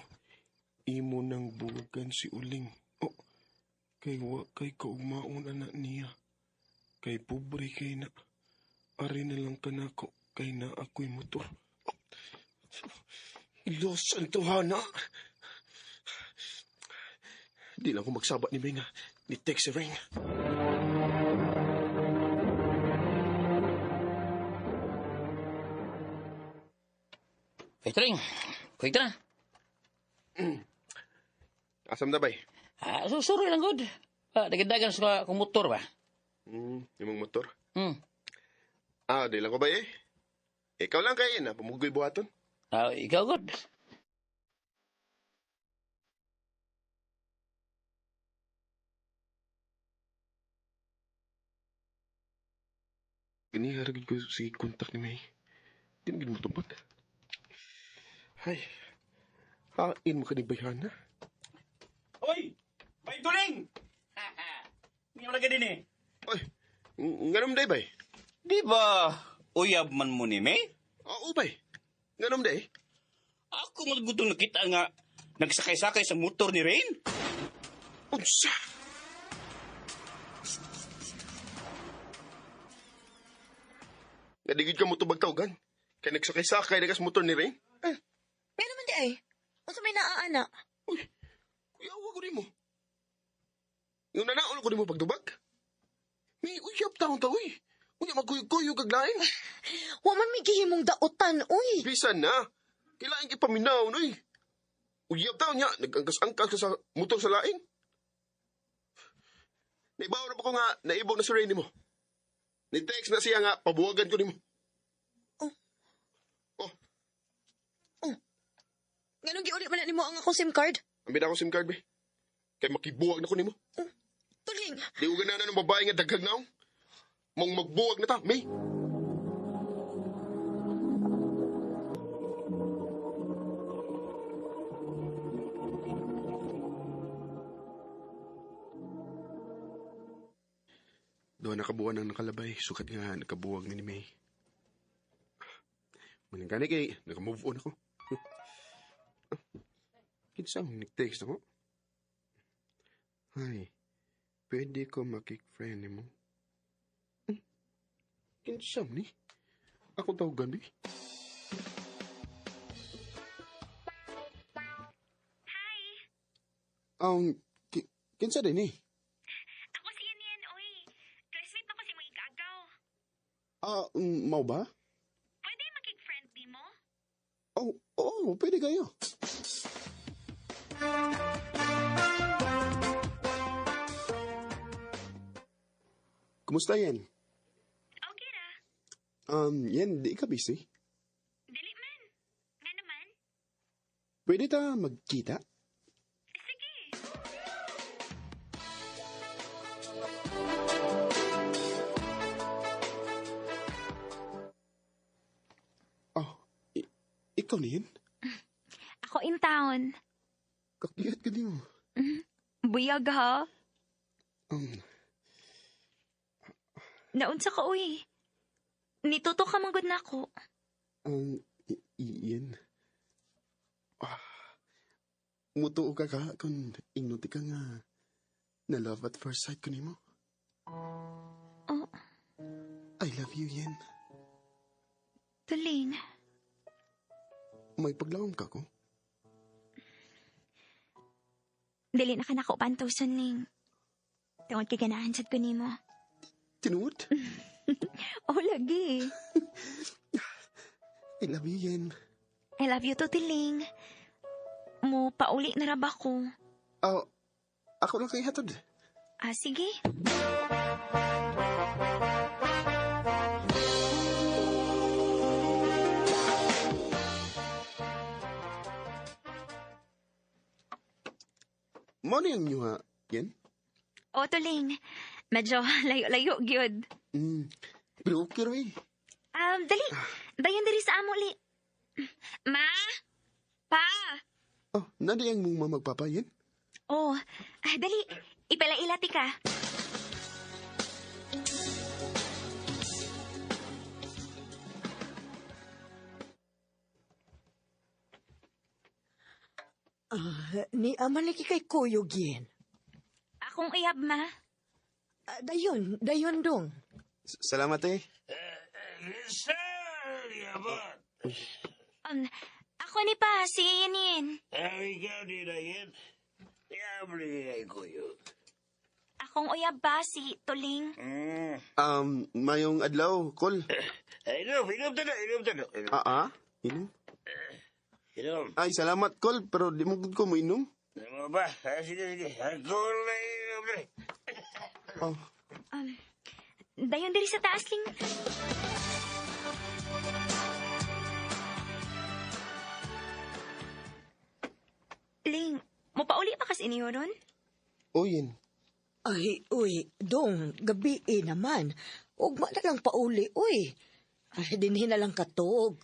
imo nang buwagan si Uling. Oh, Kay wa kay kaugmaon anak niya. Kay pobre kay na. Ari na lang kanako kay na ako'y motor. Diyos, santuhana. Di lang ko magsabat ni May nga. Ni text si Rain. Tring, kuy ka na. Asam na bay? Sorry lang, good. Dagdagan sa kong motor ba? Yung motor? Hmm. Di lang ko ba eh? Ikaw lang kayo na, pumugoy buhaton. Ikaw, good. Giniharagin ko si kontak ni May. Di na mo tubag. Ay, hain mo ka ni Bayhana. Oy! Bay Tuling! Hindi mo lagi din eh. Oy, nganom day bay? Di ba uyab man mo ni May? Oo bay, nganom day? Ako magutong nakita nga nagsakay-sakay sa motor ni Rain. Unsa? Nadigid ka mo tubag tawgan? Kaya nagsakay-sakay na kas motor ni Rain? Pero naman di ay. Unsa may naaana? Kuyawa ko rin mo. Yung nanaon ko rin mo pagdubag? May uyab taong tao eh. Unya magkuyog-kuyog kaglain. Wa man may gihimong daotan, uy. Bisan na. Kailangan kipaminaw, noy. Uyab taon niya. Nag-angkas-angkas ka sa motor sa laing. Naibaw na pa ko nga, naibaw na si Rainy mo. Nag-text na siya nga, pabuwagan ko ni mo. Ganun giuli man na nimo ang akong SIM card? Ambil na ako SIM card, be. Kaya makibuwag na ko ni mo. Tuling. Di ko gananan ng babae nga daghag na ako. Mong magbuwag na ta, May. Doon nakabuwan ang nakalabay. Sukat nga nakabuwag ni May. Manangkani kay nakamove on ako. Kinsang nag-text ako. Hi, pwede ko makik-friend ni mo? Kinsang ni? Ako tawagan eh. Hi. Kinsa din eh? Ako si Yan, oy. Classmate ako si mga igagaw. Mau ba? Pwede makik-friend di mo? Oo, pwede kayo. Kumusta yan? Okay ra. Yan, di ka busy? Dili man. Nga naman? Pwede ta magkita? Sige. Ikaw na yan? Ako in town. Kakiyat ka niyo. Buyag ha? Naunsa ka, uy. Nituto ka manggod na ako. Yan. Mutuo ka kung ingnuti ka nga na love at first sight ko nimo. Oh. I love you, Yen. Tuling. May paglawam ka ko? Dili na ka nako pantusan ning. Tungod kay ganahan sad ko nimo. Tinuod? Oh, lagi. I love you, Yen. I love you to, Tiling. Mo pauli na raba ko. Ako lang kay hatod. Sige. Mo na yung nyuha, Yen? O, Tuling. Medyo layo-layo, gyud. Pero okay rin. Dali. Dayon diri sa amo, li. Ma? Pa? Nadi ang mong magpapa, Yen? Oh, dali. Ipalailati ka. Ni aman lagi kay Kuyog Yen. Akong uyab, ma. Dayon dong. Salamat eh. Ako ni pa, si Yanin. Ikaw din na yan. Yabli ko yun. Akong uyab ba, si Tuling? Mayong adlaw, Kol. Inom talo. Inom? Inom. Ay, salamat, Kol, pero di mo ko mo inom. Ano ba? Sige. Ako na inom na. Dayon diri sa taas, Ling. Ling, mapauli pa kas inyo ron? Oyin. Ay, uy, dong, gabi naman. Ugma na lang pauli, uy. Ay, dinhin na lang katog.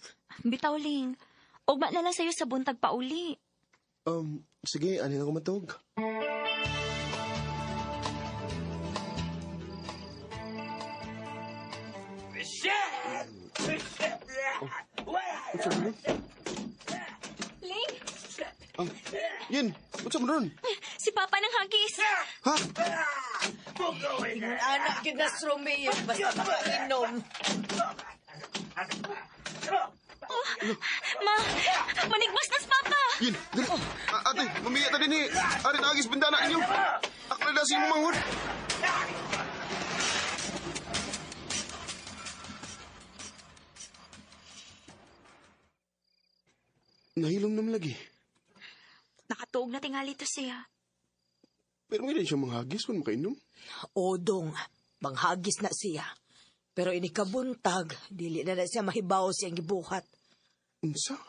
Bitaw, Ling. Ugma na lang sa'yo sa buntag pauli. Sige, ano na ko matog? Ling! Yin, what's up ron? Si Papa ng hagis! Ha? Ingon anak yun na Romeo, basta makainom. Ma! Manigmas na si Papa! Yin, dali. Ate, mamiya ta din eh. Arin agis bintana ninyo. Ako na si mong manghod. Nahilom naman lagi. Nakatuog na tingali to siya. Pero may rin siya manghagis kung makainom. O dong, manghagis na siya. Pero inikabuntag, dili na siya mahibaw siyang gibuhat. Unsa?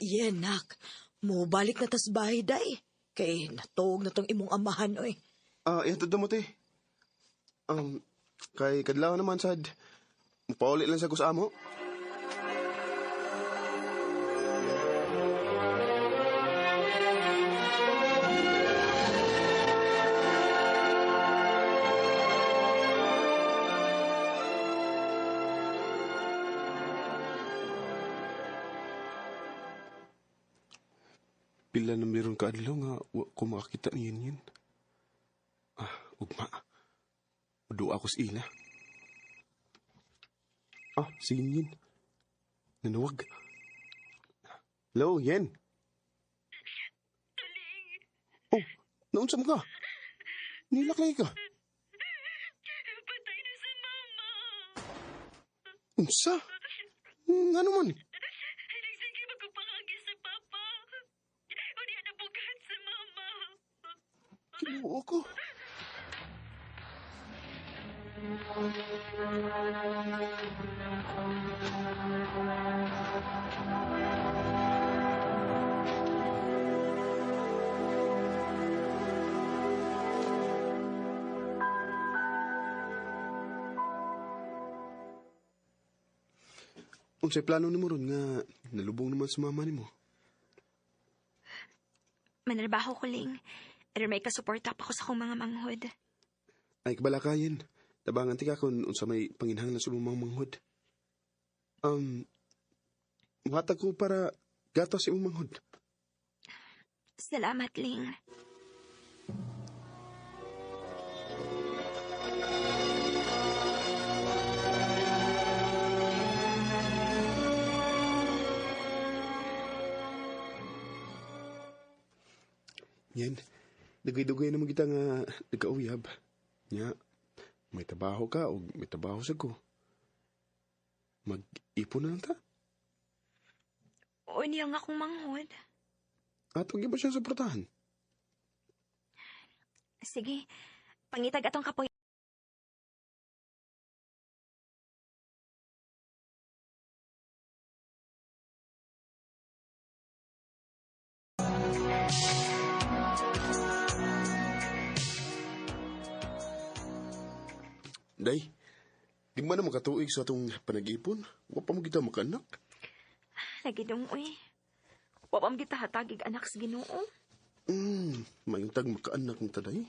Yan, nak. Mubalik na tas bahay, day. Kay natuog na tong imong amahan, oy. Ito mo, te. Kay kadlaw naman, sad. Pauli lang sa kusamo. Pila na meron ka adlaw nga kung makakita niyan yan. Ugma. Doa ko sa ila. Sige yan. Nanawag. Hello, Yen. Oh, naunsa mo ka? Nilaklay ka. Patay na si Mama. Unsa? Nga naman. Nagsige magpapahagi sa Papa. O di na bugat si Mama. Kinuo ko. Unsay plano nimo ron nga nalubong naman sa mama nimo? Manarbaho ko, Ling. Pero may kasuporta pa ko sa akong mga manghod. Ay kabalakayin. Tabangan tika kung unsa may panginhanglan sa imong manghod. Matag ko para gatos sa imong manghod. Salamat, Ling. Yan. Dugay-dugay naman kita nga nagkauyab. Nya, may trabaho ka o may trabaho sa ko. Mag-ipon na lang ta. O niya nga akong manghod. At huwag ba siyang suportahan? Sige, pangitag atong kapoy. Day, di man na makatuig sa atong panag-ipon. Wa pa mo kita makanak. Nagidong, uy. Wapam kita hatagig anak sa Ginoo. Mayong tag makaanak ng taday.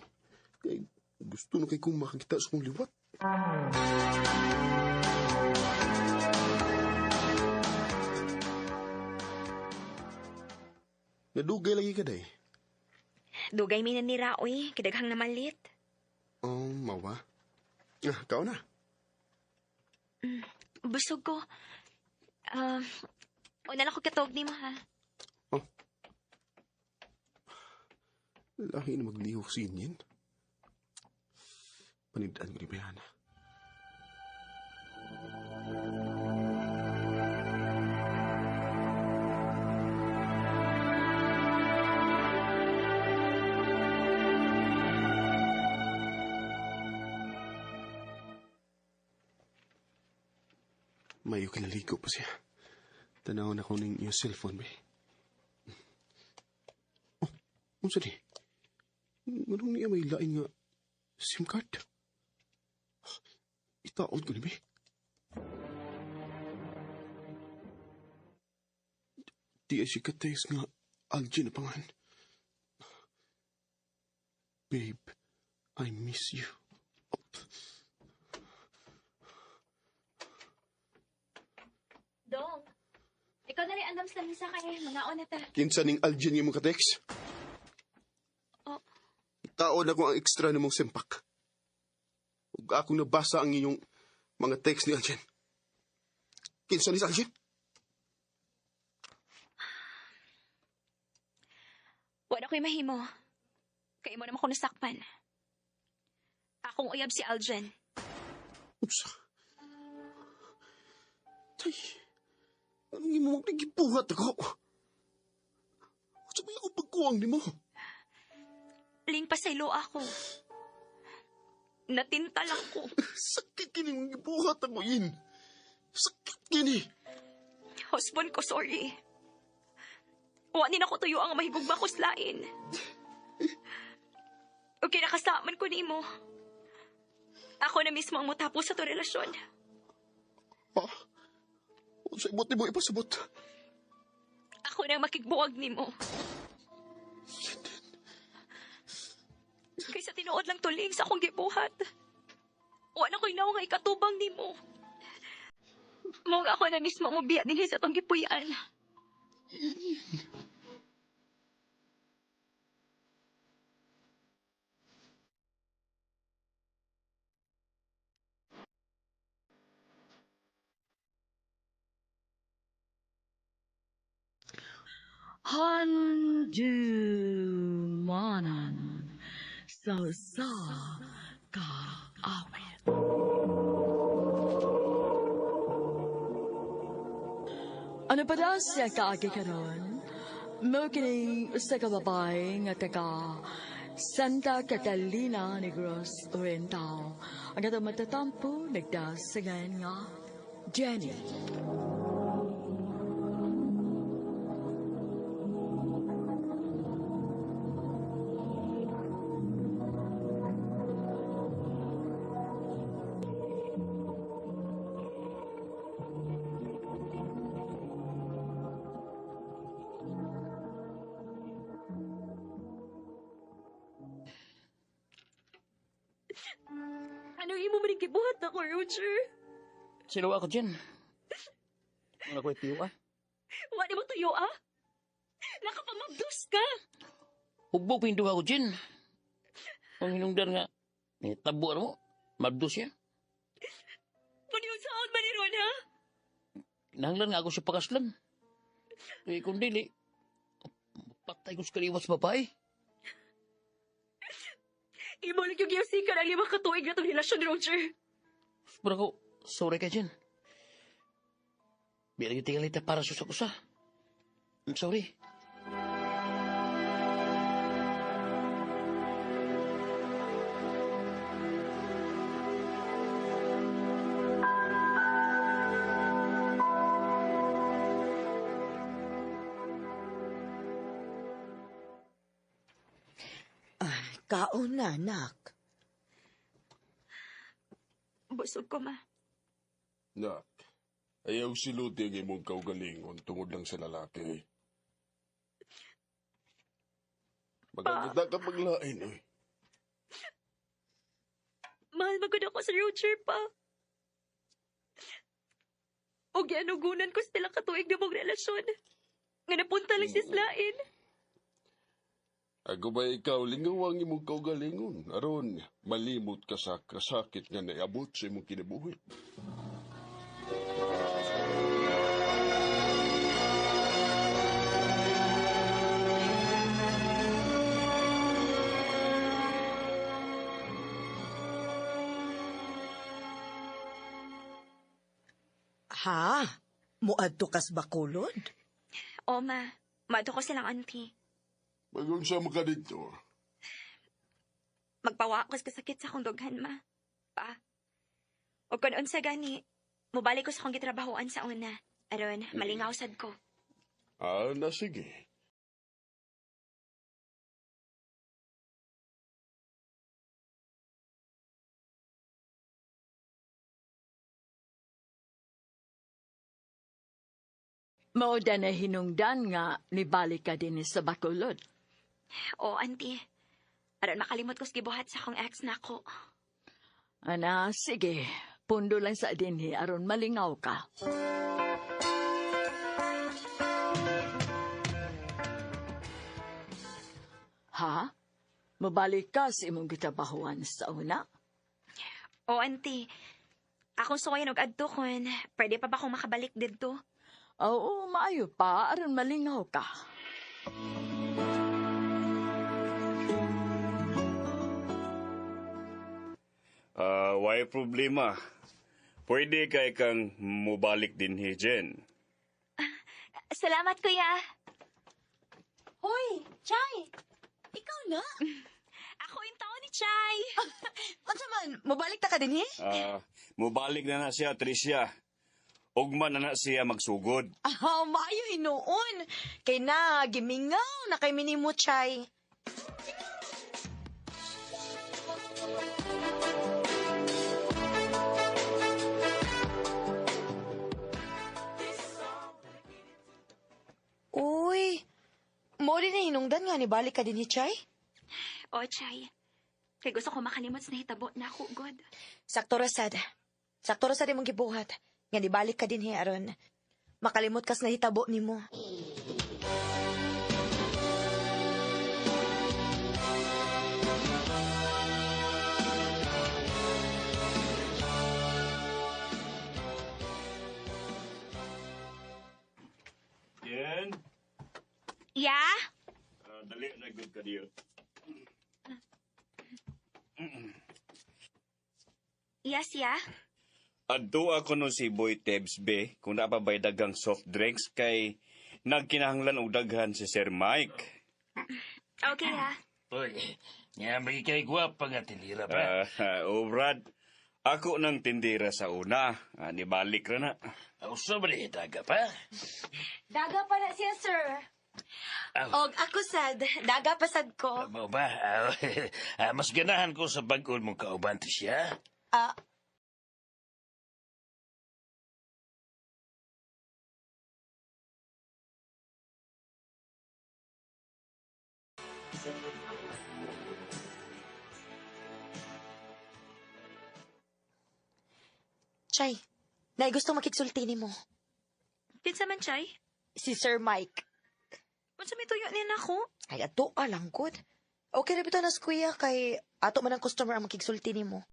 Kay gusto na kay kong makakita sa kong liwat. Nadugay lagi ka, day. Dugay mi na ni Raoy, kidaghang na malit. Oh, mawa. Kao na. Busog ko. Una lang ko katog ni mo, ha? Lahi na maglihok sinyin. Panidaan ko ni Bayana. Mayo kinaligo pa siya. Tanawon ako ng iyong cellphone, ba? Oh, unsa di? Anong niya may lain nga SIM card? Itaon ko ni, ba? Di ay siya ka-text nga Algie na pangan. Babe, I miss you. Dong, ikaw na rin andam sa misa kay mga onata. Kinsa ning Algie nga mong ka-text? Oh. Taon ako ang ekstra na mong sempak. Ug akong nabasa ang inyong mga text ni Algen. Kinsa ni Algen? Wala ko'y mahimo. Kaya mo naman ko nasakpan. Akong uyab si Algen. Unsa? Tay, anong imo mong nagibuhat ako? Unsa ba ako pagkuwang ni mo? Ling pasaylo ako. Natintal ako. Sakit kini mong gibuhat ako, Yin. Sakit kini. Husband ko, sorry. Wanin ako tuyo ang mahigugma ko slain. O kinakasaman ko ni mo. Ako na mismo ang mutapos sa to relasyon. Ha? Unsay imot nimo ipasabot? Ako na makigbuwag ni mo. Kaysa tinuod lang tuling sa akong gibuhat. Wala ko'y nawa nga ikatubang ni mo. Mong ako na mismo mo biya din sa itong gipuyan. Handumanan sa kaawit. Ano pa daw siya kaagi karon? Mo kining usa ka babae nga taga Santa Catalina Negros Oriental. Ang ato matatampo nagdasagan nga Jenny. Anong imo man gibuhat na ko, Roger? Sino ako dyan? Ano ko itiyo ah? Wala mo tuyo, ah? Nakapamagdos ka. Hugbo pinto ako dyan. Ang hinungdan nga, tabo mo, mabdos siya. Paniyon saan ba ni Ron, ha? Nahanglan nga ako sa pakaslan. Kaya kung dili, patay ko sa kaliwas babae. Imo lang yung giyasikan ang 5 katuig na itong relasyon, Roger. Pero ako, sorry ka dyan. Bilang yung tingalita para susak-usa. I'm sorry. Kaon na, anak. Busog ko, ma. Nak, ayaw siluti ang imong kaugalingon tungod lang sa lalaki. Magaganda ka paglain, oy. Mahal magod ako sa Roger pa. O gianugunan ko sila katuig na mong relasyon. Nga napunta lang si Slain. Ako ba ikaw lingawang imong kaugalingon aron malimot ka sa kasakit nga naabot sa imong kinabuhi. Ha? Muadto kas bakulod? O, ma. Mato ko silang auntie. Magunsa mo ka dito? Magpawa ko sa sakit sa akong dughan, ma. Pa. O kung unsa gani, mubalik ko sa akong gitrabahoan sa una. Aron, malingaw sad ko. Sige. Mao da na hinungdan nga nibalik ka din sa Bacolod. O, auntie. Aron makalimot ko sa gibuhat sa akong ex na ko. Ana, sige. Pundo lang sa dinhi aron malingaw ka. Ha? Mabalik ka sa imong gitabahuan sa una? O, auntie. Akong suwayan og adto kon. Pwede pa ba akong makabalik dito? Oo, maayo pa aron malingaw ka. Why problema? Pwede kay kang mubalik din Jen. Salamat, kuya. Hoy, Chay! Ikaw na? Ako yung tao ni Chay. Unsa man, mabalik ta ka din Mubalik na siya, Tricia. Ugma na siya magsugod. Maayo hinuon. Kay na, gimingaw na kay minimo, Chay. Uy, mo rin na hinungdan nga ni balik ka din ni Chay? O, Chay. Kay gusto ko makalimot sa nahitabo na ako, God. Sakto rasad. Sakto rasad imong gibuhat. Nga ni balik ka din aron. Makalimot kas na hitabo nimo. Jen? Ya? Dali na good ka diyo. Yes, ya? Adto ako no si Boy Tebs B kung napabay dagang soft drinks kay nagkinahanglan og daghan si Sir Mike. Okay, ya. Uy, nga may kay gwapa nga tindira pa. Brad, ako nang tindira sa una. Nibalik ra na. Usa ba ni daga pa? Daga pa na siya, sir. Og ako sad, daga pa sad ko. Mao ba? Mas ganahan ko sa bag-on mong kauban to siya. Chay, nay gusto makiksulti nimo. Kinsa man, Chay? Si Sir Mike. Unsa may tuyo niya nako? Ay, ato ka lang, good. Okay na bito na kuya kay ato man ang customer ang makiksulti nimo.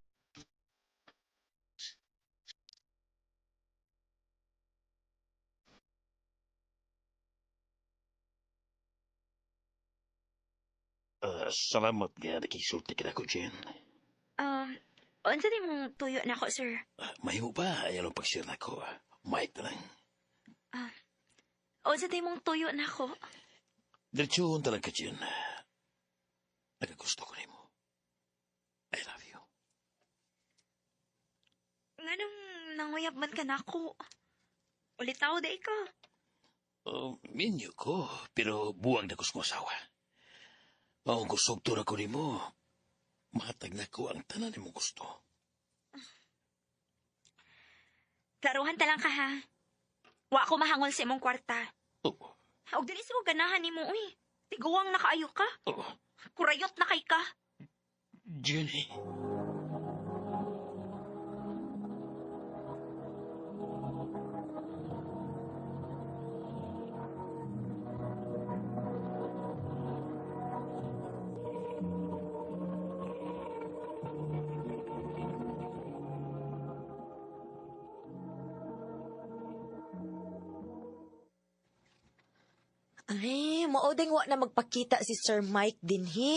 Salamat nga nakisulti ka na ko, Jen. Unsa di mong tuyo nako, sir? Mahiho ba? Ayaw lang pag-share na ko. Mike na lang. Unsa di mong tuyo nako? Diretsuhon talaga, Jen. Nagagusto ko nimo. I love you. Nganong nanguyab man ka nako? Ulitaw di ka. Minyo ko, pero buwang na ko sa asawa. Maong kusog to na ko nimo. Matag na ko ang tanan ni mong gusto. Klaruhan ta lang ka, ha? Wa ko mahangol sa imong kwarta. Og dili sa ko ganahan nimo, uy. Tiguwang na kaayo ka. Kurayot na kay ka. Jenny. Ay, maodeng wa na magpakita si Sir Mike dinhi.